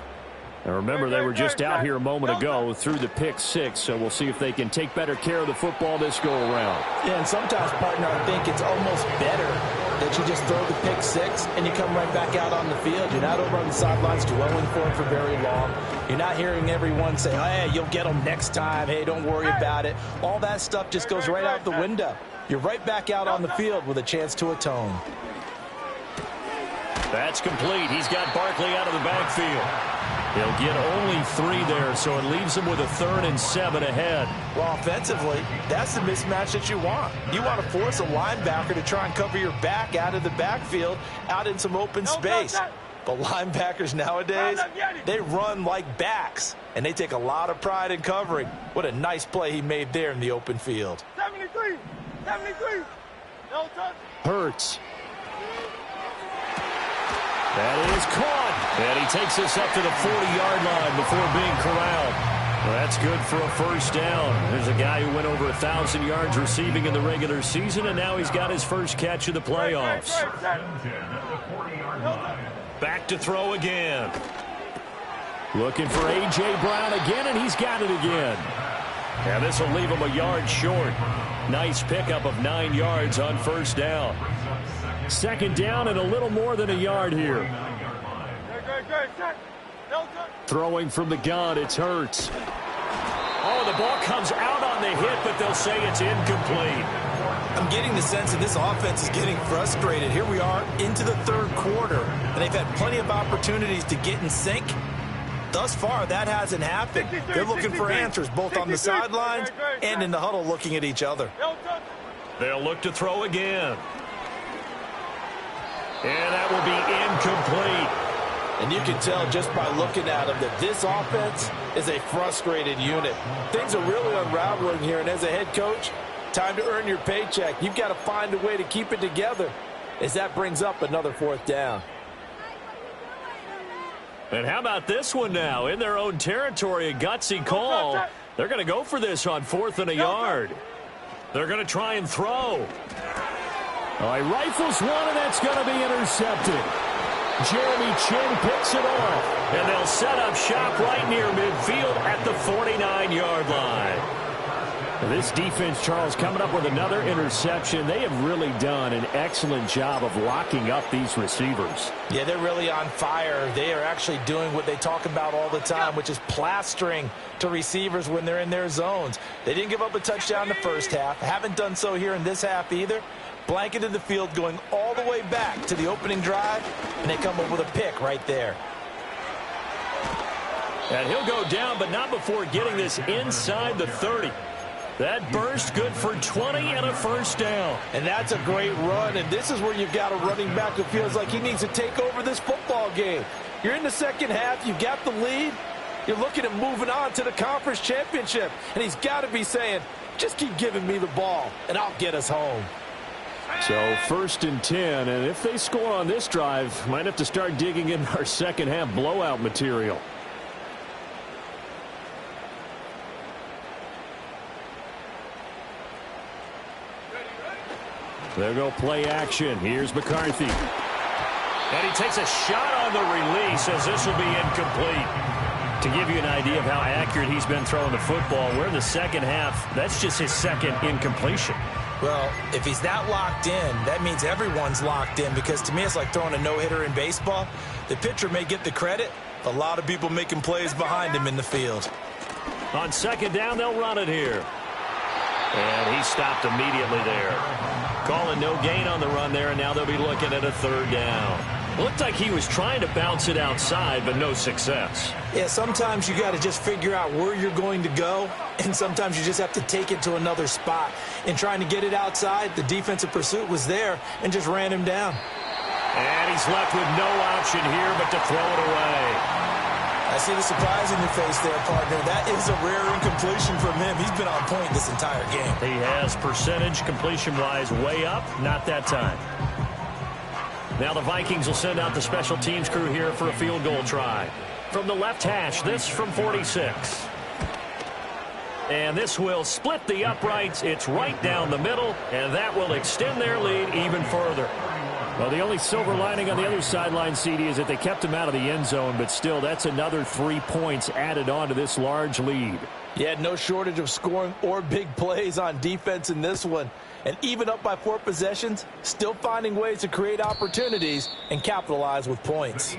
E: And remember, they were just out here a moment ago through the pick six, so we'll see if they can take better care of the football this go-around.
J: Yeah, and sometimes, partner, I think it's almost better that you just throw the pick six and you come right back out on the field. You're not over on the sidelines dwelling for it for very long. You're not hearing everyone say, hey, you'll get them next time. Hey, don't worry about it. All that stuff just goes right out the window. You're right back out on the field with a chance to atone.
E: That's complete. He's got Barkley out of the backfield. He'll get only 3 there, so it leaves him with a 3rd and 7 ahead.
F: Well, offensively, that's the mismatch that you want. You want to force a linebacker to try and cover your back out of the backfield, out in some open space. But linebackers nowadays, they run like backs, and they take a lot of pride in covering. What a nice play he made there in the open field.
G: 73.
E: Hurts. That is caught. And he takes us up to the 40-yard line before being corralled. Well, that's good for a first down. There's a guy who went over 1,000 yards receiving in the regular season, and now he's got his first catch of the playoffs. Back to throw again. Looking for A.J. Brown again, and he's got it again. And this will leave him a yard short. Nice pickup of 9 yards on first down. Second down and a little more than a yard here. Throwing from the gun, it's Hurts. Oh, the ball comes out on the hit, but they'll say it's incomplete.
F: I'm getting the sense that this offense is getting frustrated. Here we are into the third quarter, and they've had plenty of opportunities to get in sync. Thus far, that hasn't happened. They're looking for answers both on the sidelines and in the huddle looking at each other.
E: They'll look to throw again. And that will be incomplete.
J: And you can tell just by looking at them that this offense is a frustrated unit. Things are really unraveling here, and as a head coach, time to earn your paycheck. You've got to find a way to keep it together as that brings up another 4th down.
E: And how about this one now? In their own territory, a gutsy call. They're going to go for this on 4th and a yard. They're going to try and throw. He rifles one, and that's going to be intercepted. Jeremy Chin picks it off, and they'll set up shop right near midfield at the 49-yard line. This defense, Charles, coming up with another interception. They have really done an excellent job of locking up these receivers.
F: Yeah, they're really on fire. They are actually doing what they talk about all the time, which is plastering to receivers when they're in their zones. They didn't give up a touchdown in the first half. Haven't done so here in this half either. Blanketed the field going all the way back to the opening drive, and they come up with a pick right there.
E: And he'll go down, but not before getting this inside the 30. That burst good for 20 and a first down.
J: And that's a great run, and this is where you've got a running back who feels like he needs to take over this football game. You're in the second half, you've got the lead, you're looking at moving on to the conference championship, and he's got to be saying, just keep giving me the ball, and I'll get us home.
E: So 1st and 10, and if they score on this drive, might have to start digging in our second half blowout material. There go play action. Here's McCarthy. And he takes a shot on the release as this will be incomplete. To give you an idea of how accurate he's been throwing the football, we're in the second half. That's just his second incompletion.
F: Well, if he's that locked in, that means everyone's locked in, because to me it's like throwing a no-hitter in baseball. The pitcher may get the credit, a lot of people making plays behind him in the field.
E: On second down, they'll run it here. And he stopped immediately there. Calling no gain on the run there, and now they'll be looking at a third down. Looked like he was trying to bounce it outside, but no success.
J: Yeah, sometimes you got to just figure out where you're going to go, and sometimes you just have to take it to another spot. In trying to get it outside, the defensive pursuit was there and just ran him down.
E: And he's left with no option here but to throw it away.
F: I see the surprise in your face there, partner. That is a rare incompletion from him. He's been on point this entire game.
E: He has percentage completion-wise way up, not that time. Now the Vikings will send out the special teams crew here for a field goal try. From the left hash, this from 46. And this will split the uprights. It's right down the middle, and that will extend their lead even further.
I: Well, the only silver lining on the other sideline, CD, is that they kept him out of the end zone, but still, that's another 3 points added on to this large lead.
J: Yeah, no shortage of scoring or big plays on defense in this one. And even up by 4 possessions, still finding ways to create opportunities and capitalize with points.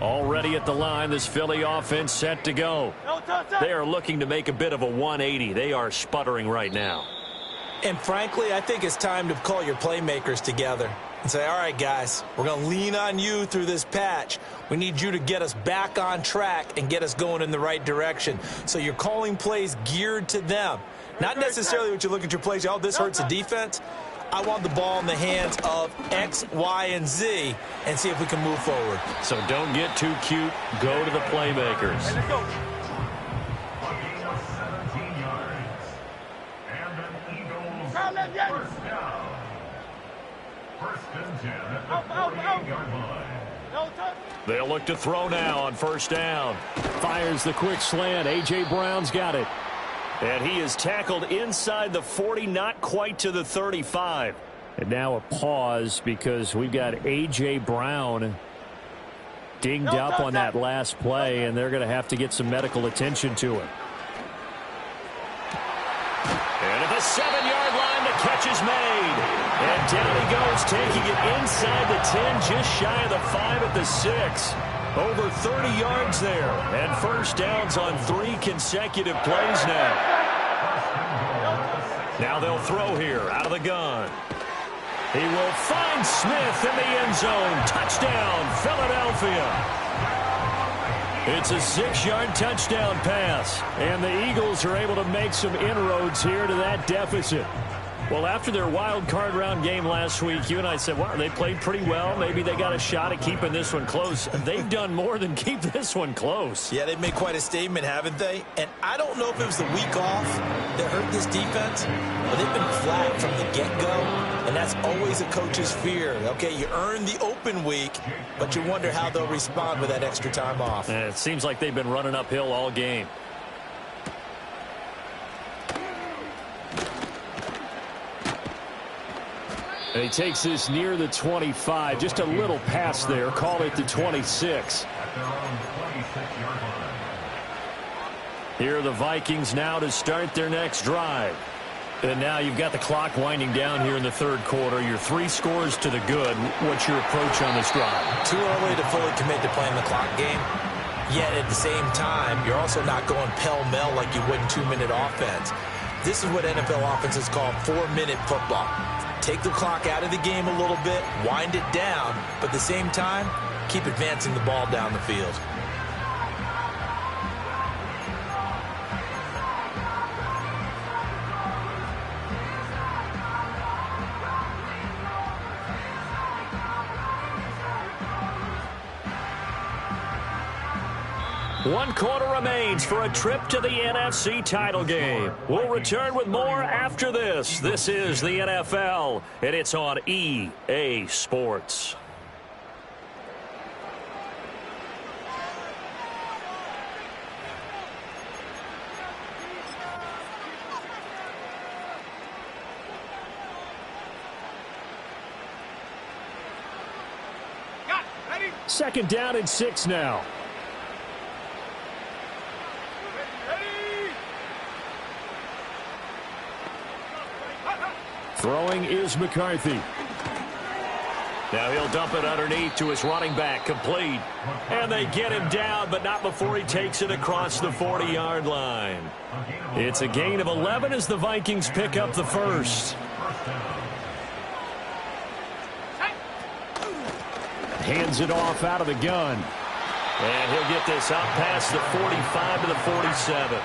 E: Already at the line, this Philly offense set to go. They are looking to make a bit of a 180. They are sputtering right now.
F: And frankly, I think it's time to call your playmakers together and say, all right, guys, we're going to lean on you through this patch. We need you to get us back on track and get us going in the right direction. So you're calling plays geared to them. Not necessarily what you look at your plays, oh, this hurts the defense. I want the ball in the hands of X, Y, and Z and see if we can move forward.
E: So don't get too cute. Go to the playmakers.
H: Hey, let's go. 17 yards. And an Eagles first down. First and 10 at the 48-yard line.
E: They'll look to throw now on first down.
I: Fires the quick slant. A.J. Brown's got it.
E: And he is tackled inside the 40, not quite to the 35.
I: And now a pause because we've got A.J. Brown dinged up on that last play, and they're going to have to get some medical attention to him.
E: And at the 7-yard line, the catch is made. And down he goes, taking it inside the 10, just shy of the 5 at the 6. Over 30 yards there, and first downs on 3 consecutive plays now. Now they'll throw here out of the gun. He will find Smith in the end zone. Touchdown, Philadelphia. It's a 6-yard touchdown pass, and the Eagles are able to make some inroads here to that deficit. Well, after their wild card round game last week, you and I said, wow, they played pretty well. Maybe they got a shot at keeping this one close. They've done more than keep this one close.
F: Yeah, they've made quite a statement, haven't they? And I don't know if it was the week off that hurt this defense, but they've been flat from the get-go, and that's always a coach's fear. Okay, you earn the open week, but you wonder how they'll respond with that extra time off.
E: And it seems like they've been running uphill all game.
I: And he takes this near the 25. Just a little pass there. Call it the 26.
H: At their own 26-yard line.
E: Here are the Vikings now to start their next drive. And now you've got the clock winding down here in the third quarter. Your 3 scores to the good. What's your approach on this drive?
F: Too early to fully commit to playing the clock game. Yet at the same time, you're also not going pell-mell like you would in 2-minute offense. This is what NFL offenses call 4-minute football. Take the clock out of the game a little bit, wind it down, but at the same time, keep advancing the ball down the field.
E: One quarter remains for a trip to the NFC title game. We'll return with more after this. This is the NFL, and it's on EA Sports.
I: Second down and 6 now. Throwing is McCarthy.
E: Now he'll dump it underneath to his running back, complete. And they get him down, but not before he takes it across the 40-yard line. It's a gain of 11 as the Vikings pick up the first. Hands it off out of the gun. And he'll get this out past the 45 to the 47.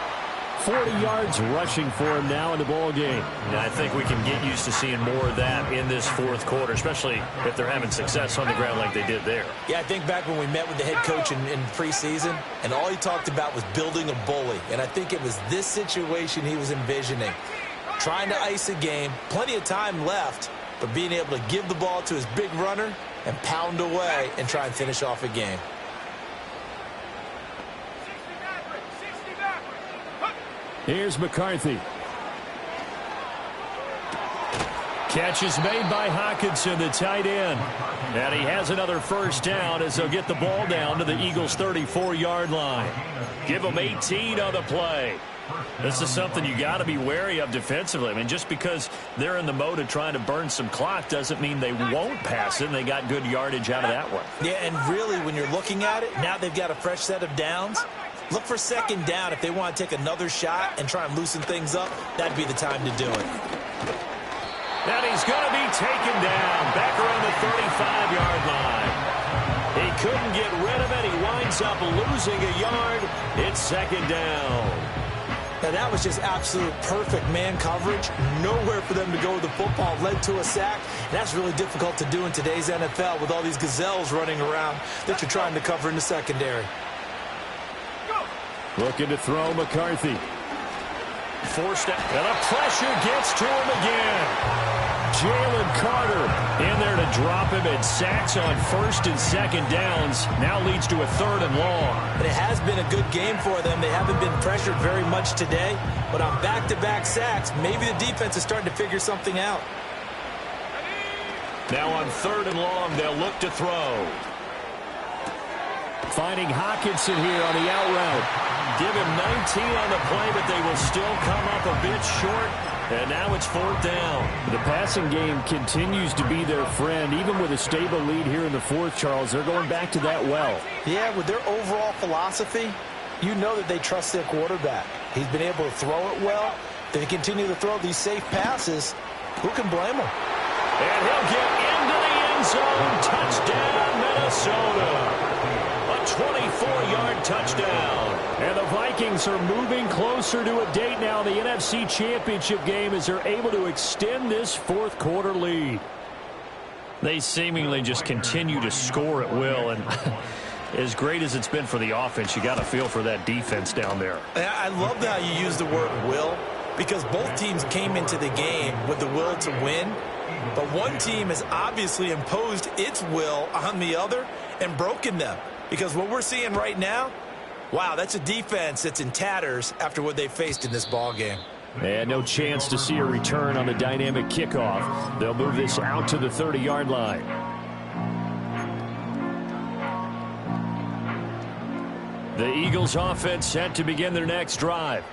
E: 40 yards rushing for him now in the ball game.
I: And I think we can get used to seeing more of that in this fourth quarter, especially if they're having success on the ground like they did there.
J: Yeah, I think back when we met with the head coach in preseason, and all he talked about was building a bully. And I think it was this situation he was envisioning. Trying to ice a game, plenty of time left, but being able to give the ball to his big runner and pound away and try and finish off a game.
E: Here's McCarthy. Catch is made by Hockenson, the tight end. And he has another first down as they'll get the ball down to the Eagles' 34-yard line. Give them 18 on the play. This is something you got to be wary of defensively. I mean, just because they're in the mode of trying to burn some clock doesn't mean they won't pass it, and they got good yardage out of that one.
J: Yeah, and really, when you're looking at it, now they've got a fresh set of downs. Look for second down if they want to take another shot and try and loosen things up. That'd be the time to do it.
E: And he's going to be taken down back around the 35-yard line. He couldn't get rid of it. He winds up losing a yard. It's second down.
J: Now, that was just absolute perfect man coverage. Nowhere for them to go with the football. Led to a sack. And that's really difficult to do in today's NFL with all these gazelles running around that you're trying to cover in the secondary.
E: Looking to throw McCarthy. Forced out. And the pressure gets to him again. Jalen Carter in there to drop him, and sacks on first and second downs. Now leads to a third and long.
J: But it has been a good game for them. They haven't been pressured very much today. But on back-to-back sacks, maybe the defense is starting to figure something out.
E: Now on third and long, they'll look to throw. Finding Hockenson here on the out route. Give him 19 on the play, but they will still come up a bit short. And now it's fourth down. The passing game continues to be their friend. Even with a stable lead here in the fourth, Charles, they're going back to that well.
J: Yeah, with their overall philosophy, you know that they trust their quarterback. He's been able to throw it well. They continue to throw these safe passes. Who can blame them?
E: And he'll get into the end zone. Touchdown, Minnesota. A 24-yard touchdown. And the Vikings are moving closer to a date now in the NFC Championship game as they're able to extend this fourth quarter lead. They seemingly just continue to score at will, and as great as it's been for the offense, you got to feel for that defense down there.
J: I love how you use the word will, because both teams came into the game with the will to win, but one team has obviously imposed its will on the other and broken them. Because what we're seeing right now, wow, that's a defense that's in tatters after what they faced in this ball game.
E: And no chance to see a return on the dynamic kickoff. They'll move this out to the 30-yard line. The Eagles offense set to begin their next drive.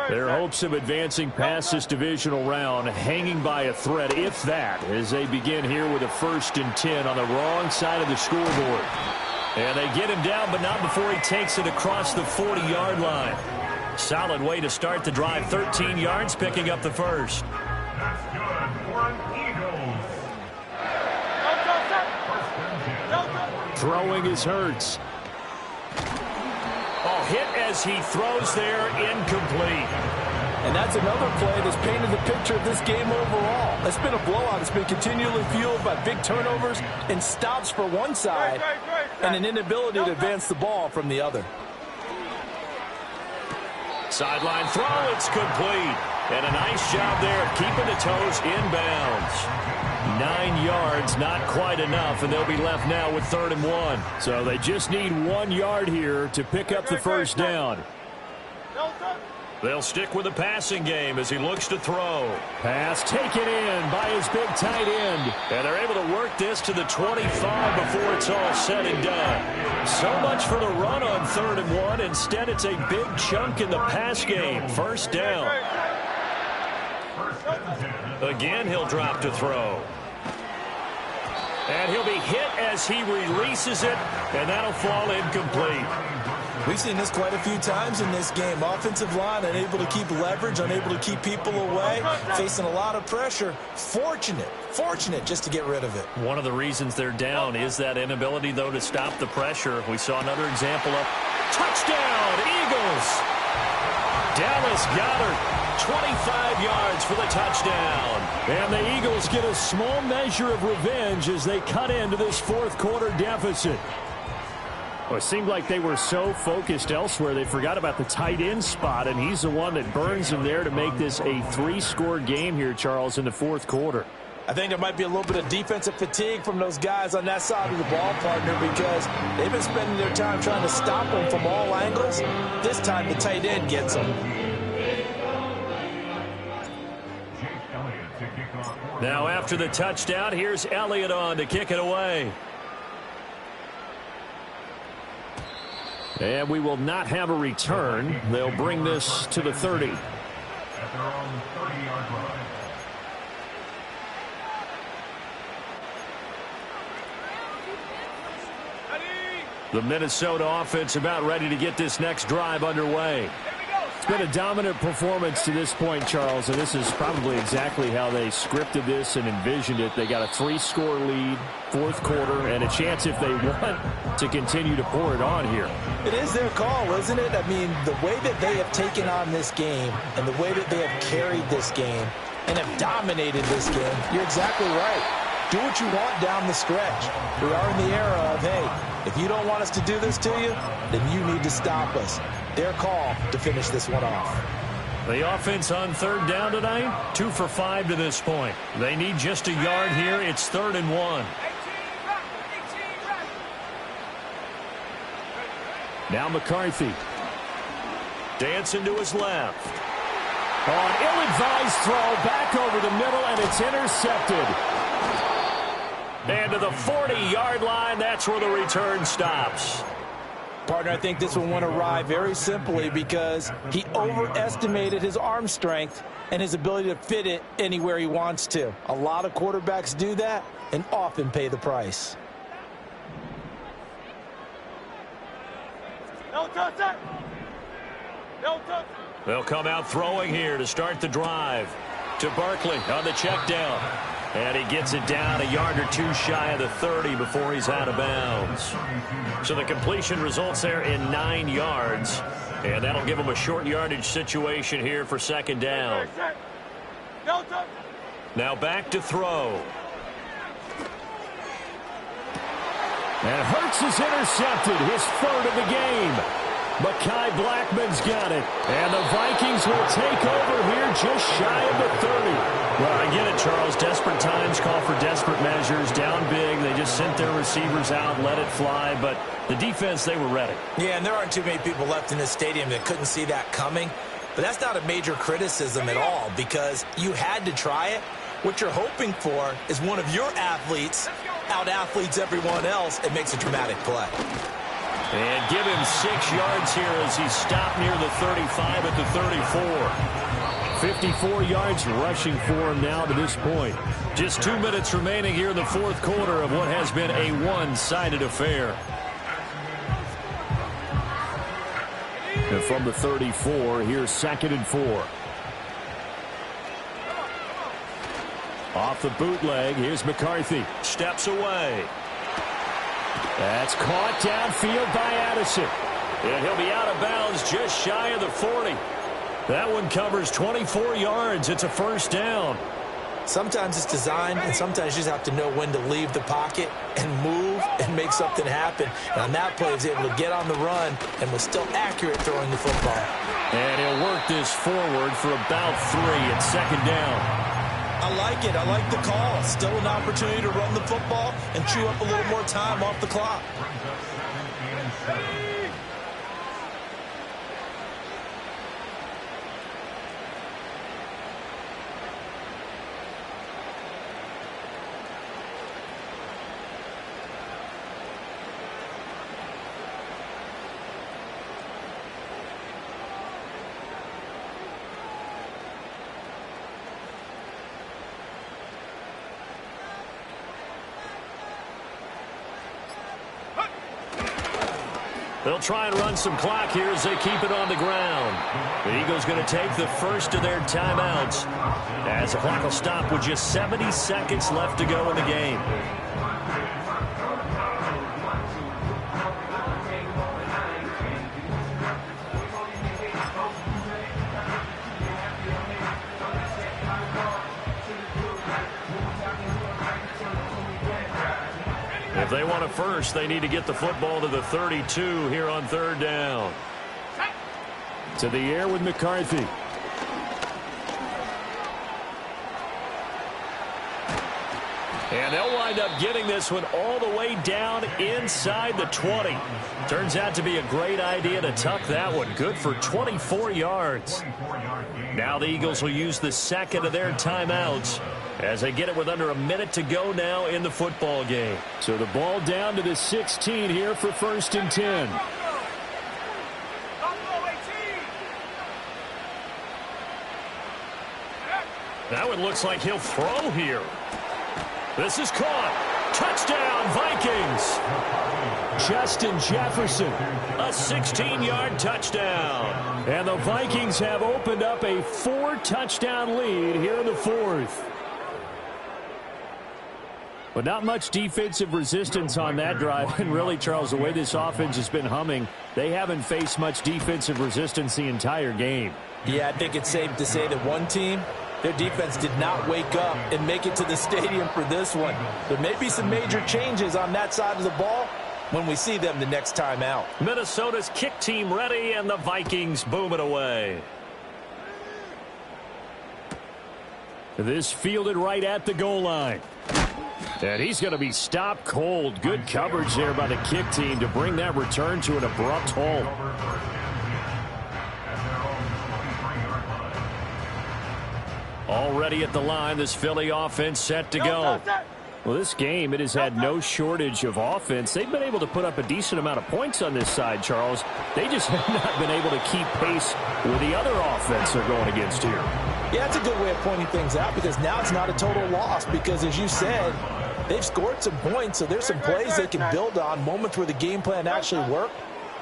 E: Their hopes of advancing past this divisional round hanging by a thread, if that, as they begin here with a 1st and 10 on the wrong side of the scoreboard. And they get him down, but not before he takes it across the 40-yard line. Solid way to start the drive. 13 yards, picking up the first.
H: That's good for an Eagles.
E: Throwing is Hurts. Oh, hit as he throws there, incomplete.
J: And that's another play that's painted the picture of this game overall. It's been a blowout. It's been continually fueled by big turnovers and stops for one side and an inability to advance the ball from the other.
E: Sideline throw, it's complete. And a nice job there of keeping the toes inbounds. 9 yards, not quite enough, and they'll be left now with 3rd and 1. So they just need 1 yard here to pick up the first down. They'll stick with the passing game as he looks to throw. Pass taken in by his big tight end. And they're able to work this to the 25 before it's all said and done. So much for the run on 3rd and 1. Instead, it's a big chunk in the pass game. First down. Again, he'll drop to throw. And he'll be hit as he releases it, and that'll fall incomplete.
F: We've seen this quite a few times in this game. Offensive line unable to keep leverage, unable to keep people away, facing a lot of pressure. Fortunate just to get rid of it.
E: One of the reasons they're down is that inability, though, to stop the pressure. We saw another example of touchdown, Eagles. Dallas Goedert, 25 yards for the touchdown. And the Eagles get a small measure of revenge as they cut into this fourth quarter deficit. Well, it seemed like they were so focused elsewhere, they forgot about the tight end spot, and he's the one that burns them there to make this a 3-score game here, Charles, in the fourth quarter.
J: I think there might be a little bit of defensive fatigue from those guys on that side of the ball, partner, because they've been spending their time trying to stop them from all angles. This time the tight end gets them.
E: Now after the touchdown, here's Elliott on to kick it away. And we will not have a return. They'll bring this to the 30.
H: At their own 30-yard line.
E: The Minnesota offense about ready to get this next drive underway. It's been a dominant performance to this point, Charles, and this is probably exactly how they scripted this and envisioned it. They got a 3-score lead, fourth quarter, and a chance if they want to continue to pour it on here.
F: It is their call, isn't it? I mean, the way that they have taken on this game and the way that they have carried this game and have dominated this game, you're exactly right. Do what you want down the stretch. We are in the era of, hey, if you don't want us to do this to you, then you need to stop us. Their call to finish this one off.
E: The offense on third down tonight, 2 for 5 to this point. They need just a yard here. It's 3rd and 1. Now McCarthy. Dancing to his left. On ill-advised throw, back over the middle, and it's intercepted. And to the 40-yard line, that's where the return stops.
J: Partner, I think this one went awry very simply because he overestimated his arm strength and his ability to fit it anywhere he wants to. A lot of quarterbacks do that and often pay the price.
E: They'll come out throwing here to start the drive. To Barkley on the check down. And he gets it down a yard or two shy of the 30 before he's out of bounds. So the completion results there in 9 yards. And that'll give him a short yardage situation here for second down. Now back to throw. And Hurts is intercepted, his 3rd of the game. Mekhi Blackman's got it. And the Vikings will take over here just shy of the 30. Well, I get it, Charles. Desperate times call for desperate measures. Down big. They just sent their receivers out, let it fly. But the defense, they were ready.
F: Yeah, and there aren't too many people left in this stadium that couldn't see that coming. But that's not a major criticism at all because you had to try it. What you're hoping for is one of your athletes out-athletes everyone else and makes a dramatic play.
E: And give him 6 yards here as he stopped near the 35 at the 34. 54 yards rushing for him now to this point. Just 2 minutes remaining here in the fourth quarter of what has been a one-sided affair. And from the 34, here's 2nd and 4. Off the bootleg, here's McCarthy. Steps away. That's caught downfield by Addison. And he'll be out of bounds just shy of the 40. That one covers 24 yards. It's a first down.
F: Sometimes it's designed, and sometimes you just have to know when to leave the pocket and move and make something happen. And on that play, he was able to get on the run and was still accurate throwing the football.
E: And he'll work this forward for about 3 at second down.
F: I like it. I like the call. Still an opportunity to run the football and chew up a little more time off the clock.
E: They'll try and run some clock here as they keep it on the ground. The Eagles going to take the first of their timeouts as the clock will stop with just 70 seconds left to go in the game. If they want it first, they need to get the football to the 32 here on third down. To the air with McCarthy. And they'll wind up getting this one all the way down inside the 20. Turns out to be a great idea to tuck that one. Good for 24 yards. Now the Eagles will use the second of their timeouts as they get it with under a minute to go now in the football game. So the ball down to the 16 here for 1st and 10. That one looks like he'll throw here. This is caught. Touchdown, Vikings. Justin Jefferson, a 16-yard touchdown. And the Vikings have opened up a 4-touchdown lead here in the 4th. But not much defensive resistance on that drive. And really, Charles, the way this offense has been humming, they haven't faced much defensive resistance the entire game.
J: Yeah, I think it's safe to say that one team, their defense did not wake up and make it to the stadium for this one. There may be some major changes on that side of the ball when we see them the next time out.
E: Minnesota's kick team ready, and the Vikings boom it away. This fielded right at the goal line. And he's going to be stopped cold. Good coverage there by the kick team to bring that return to an abrupt halt. Already at the line, this Philly offense set to go. Well, this game, it has had no shortage of offense. They've been able to put up a decent amount of points on this side, Charles. They just have not been able to keep pace with the other offense they're going against here.
J: Yeah, that's a good way of pointing things out because now it's not a total loss because, as you said, they've scored some points, so there's some plays they can build on, moments where the game plan actually worked.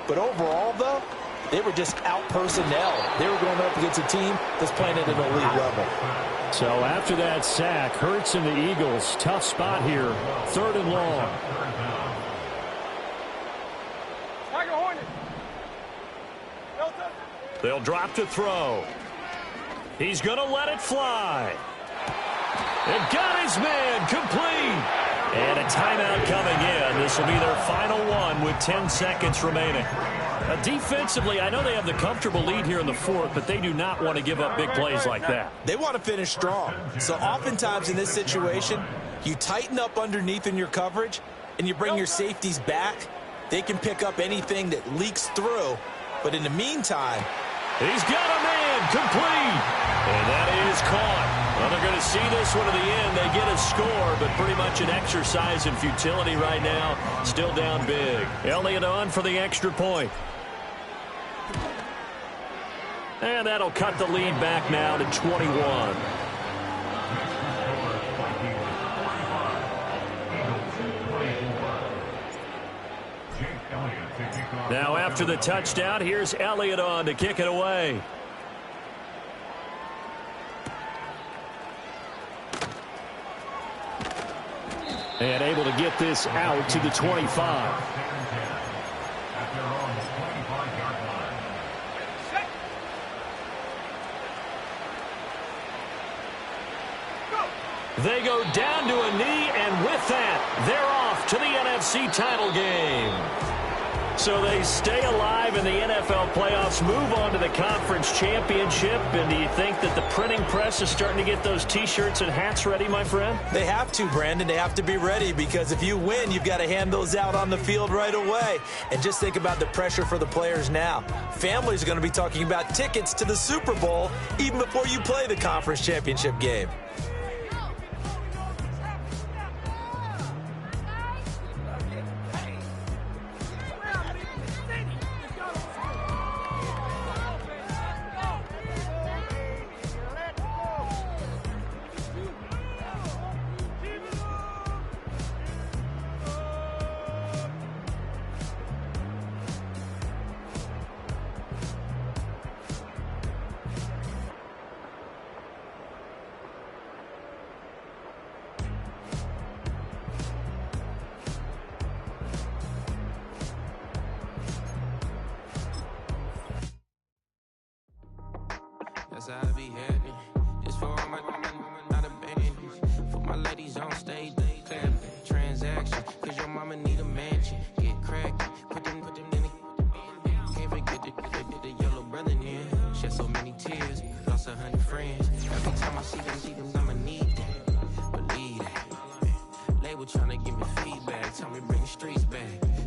J: But overall, though, they were just out personnel. They were going up against a team that's playing at an elite level.
E: So after that sack, Hurts and the Eagles, tough spot here, 3rd and long. They'll drop to throw. He's going to let it fly. And got his man complete. And a timeout coming in. This will be their final one with 10 seconds remaining. Defensively, I know they have the comfortable lead here in the 4th, but they do not want to give up big plays like that.
J: They want to finish strong. So oftentimes in this situation, you tighten up underneath in your coverage, and you bring your safeties back. They can pick up anything that leaks through. But in the meantime,
E: he's got a man complete. And that is caught. Well, they're going to see this one to the end. They get a score, but pretty much an exercise in futility right now. Still down big. Elliott on for the extra point. And that'll cut the lead back now to 21. Now after the touchdown, here's Elliott on to kick it away. And able to get this out to the 25. They go down to a knee, and with that, they're off to the NFC title game. So they stay alive in the NFL playoffs, move on to the conference championship. And do you think that the printing press is starting to get those T-shirts and hats ready, my friend?
J: They have to, Brandon. They have to be ready because if you win, you've got to hand those out on the field right away. And just think about the pressure for the players now. Families are going to be talking about tickets to the Super Bowl even before you play the conference championship game.
K: that's how I be heading. Just for all my not abandoned. For my ladies on stage, they clapping. Transaction, cause your mama need a mansion. Get crackin', put them in the. Can't forget the yellow brother in. Shed so many tears, lost 100 friends. Every time I see them, I'ma need that. Believe that. Label tryna give me feedback, tell me bring the streets back.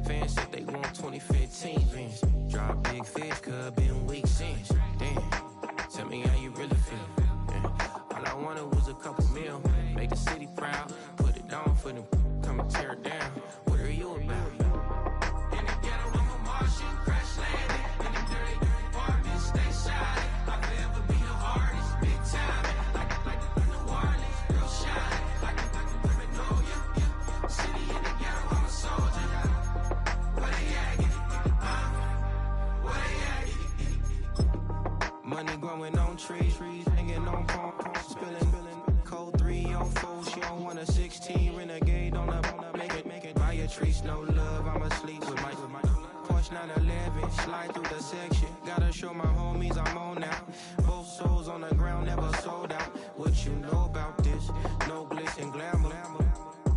K: Fans said they want 2015 Vince. Drop big fish, cuz been weak since. Damn, tell me how you really feel. Yeah. All I wanted was a couple mil, make the city proud, put it on for them, come and tear it down. What are you about? In the ghetto, I'm a Martian, crash landing. In the dirty apartment, stay shiny. I'll forever be the hardest, big time. Like New Orleans, real shiny. Like women know you. City in the ghetto, I'm a soldier. Where they at? Where they at? Money growing on trees, hanging on palms, spilling. Code 3 on 4, she don't want a 16. Renegade on up, make it. Buy a trees, no love, I'm asleep with my Porsche 911, slide through the section. Gotta show my homies I'm on now. Both souls on the ground, never sold out. What you know about this? No glitz and glamour.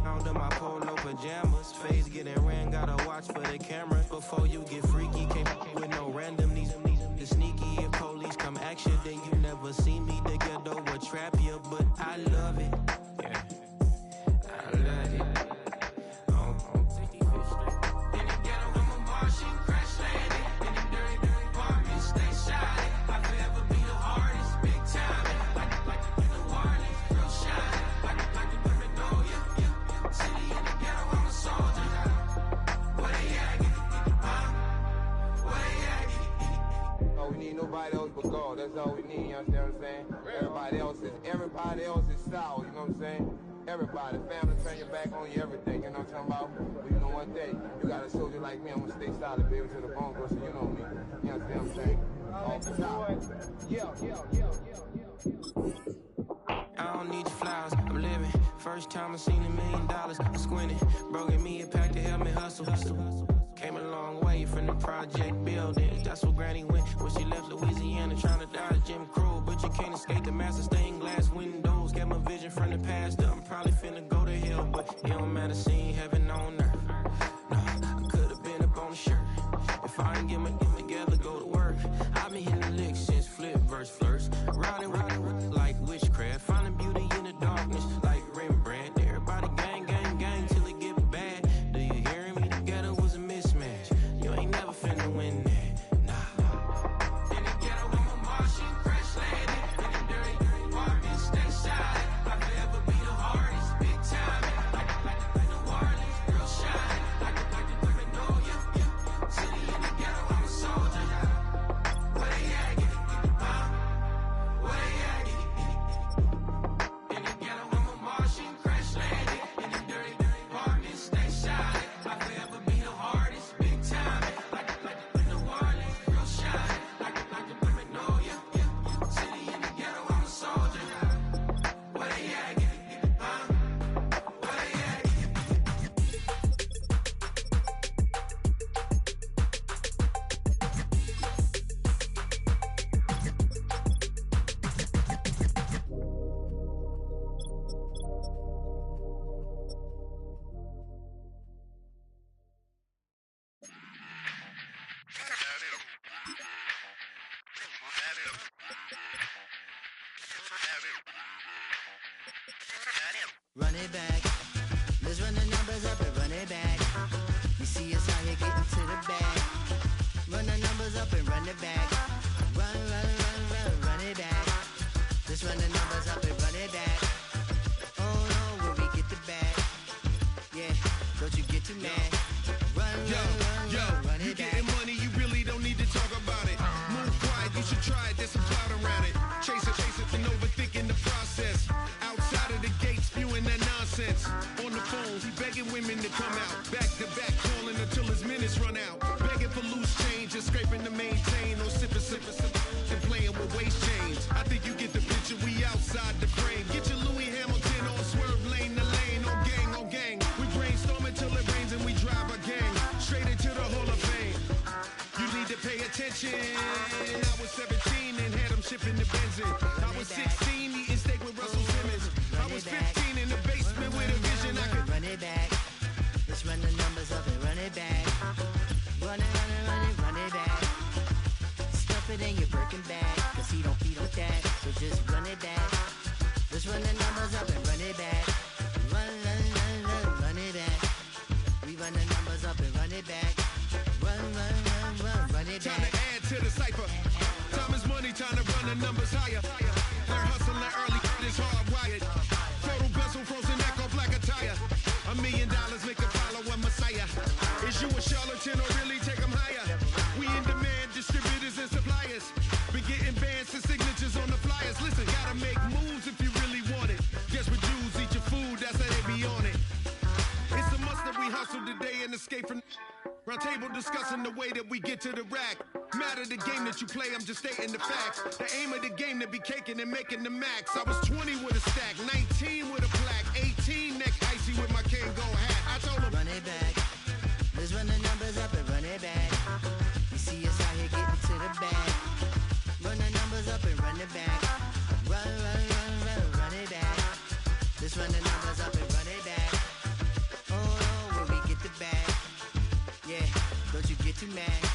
K: Under my polo pajamas, face getting ran, gotta watch for the cameras. Before you get freaky, can't with no random these sneaky. If police come action, then you never see me. The ghetto will trap you, but I love it. Yeah, I love it. In the ghetto, I'm a Martian, crash landing. In the dirty apartment, stay shiny. I'll forever be the hardest, big time. Like New Orleans, real shiny. Like women know you. City in the ghetto, I'm a soldier. Where they at? Where they at?
L: Oh, we need nobody else but God. That's all we need, you understand what I'm saying? Everybody else is sour, you know what I'm saying? Everybody, family, turn your back on you, everything, you know what I'm talking about? But you know one thing, you got a soldier like me, I'm gonna stay solid, baby, to the bone, so you know me. You understand what I'm saying? Off the top.
K: I don't need your flowers, I'm living. First time I seen $1 million, I squinted. Broken me a pack to help me hustle. Came a long way from the project buildings. That's where Granny went when she left Louisiana, trying to dodge Jim Crow. But you can't escape the master stained glass windows. Get my vision from the past. I'm probably finna go to hell, but it don't matter, seeing heaven on earth. No, I could've been up on the shirt. If I ain't get my get together, go to work. I've been hitting the licks since flip verse first. Riding like witchcraft, finding beauty in the darkness like Rembrandt. Everybody gang, gang, gang till it get bad. Do you hear me? The ghetto was a mismatch. You ain't never finna win that. Nah. In the ghetto, I'm a Martian, crash landing. In the dirty apartment, stay shiny. I'll forever be the hardest, big time. Like New Orleans, real shiny. Like women know you. City in the ghetto, I'm a soldier. Where they at? Where they at? In the ghetto, I'm a Martian, crash landing. In the dirty apartment, stay shiny. I'll forever be the hardest, big time. Like New Orleans, real shiny. Like women know you. City in the ghetto, I'm a soldier. Where they at? Where they at?
M: Run it back. Let's run the numbers up and run it back. You see us out here getting to the bag. Run the numbers up and run it back. Run it back. Let's run the numbers up and run it back. Oh no, where we get the bag. Yeah, don't you get too mad. Run it back.
N: Getting money, you really don't need to talk about it. Move quiet, you should try it, there's some clout around it. Chase it, and overthinking the process. Outside of the gate, spewing that nonsense. On the phone, he begging women to come out. Back to back, calling until his minutes run out. Begging for loose change, just scraping to maintain. No sipping, and playing with waist chains. I think you get the picture, we outside the frame. Get your Louis Hamilton on swerve lane to lane. On gang. We brainstorm until it rains and we drive a gang. Straight into the Hall of Fame. You need to pay attention. I was 17 and had them shipping the Benz in.
M: run the numbers up and run it back. Run it back. Stuff it in your Birkin bag, cause he don't feed with that. So just run it back. Let's run the numbers up and run it back. Run it back. We run the numbers up and run it back. Run it back.
N: Time to add to the cipher. Time is money, time to run the numbers higher. They're hustling early, it's hardwired. Photo bezel, frozen echo, black attire. $1 million make a follow a messiah. Is you a charlatan or really take them higher? We in demand, distributors and suppliers. Been getting bands and signatures on the flyers. Listen, gotta make moves if you really want it. Guess with Jews, eat your food, that's how they be on it. It's a must that we hustle today and escape from round table discussing the way that we get to the rack. Matter the game that you play, I'm just stating the facts. The aim of the game to be caking and making the max. I was 20 with a stack, 19 with a plaque, 18 neck icy with my Kango hat. I told him,
M: run it back. Let's run the numbers up and run it back. You see us out here getting to the bag. Run the numbers up and run it back. Run it back. Let's run the numbers up and run it back. Oh, when we get the bag. Yeah, don't you get too mad.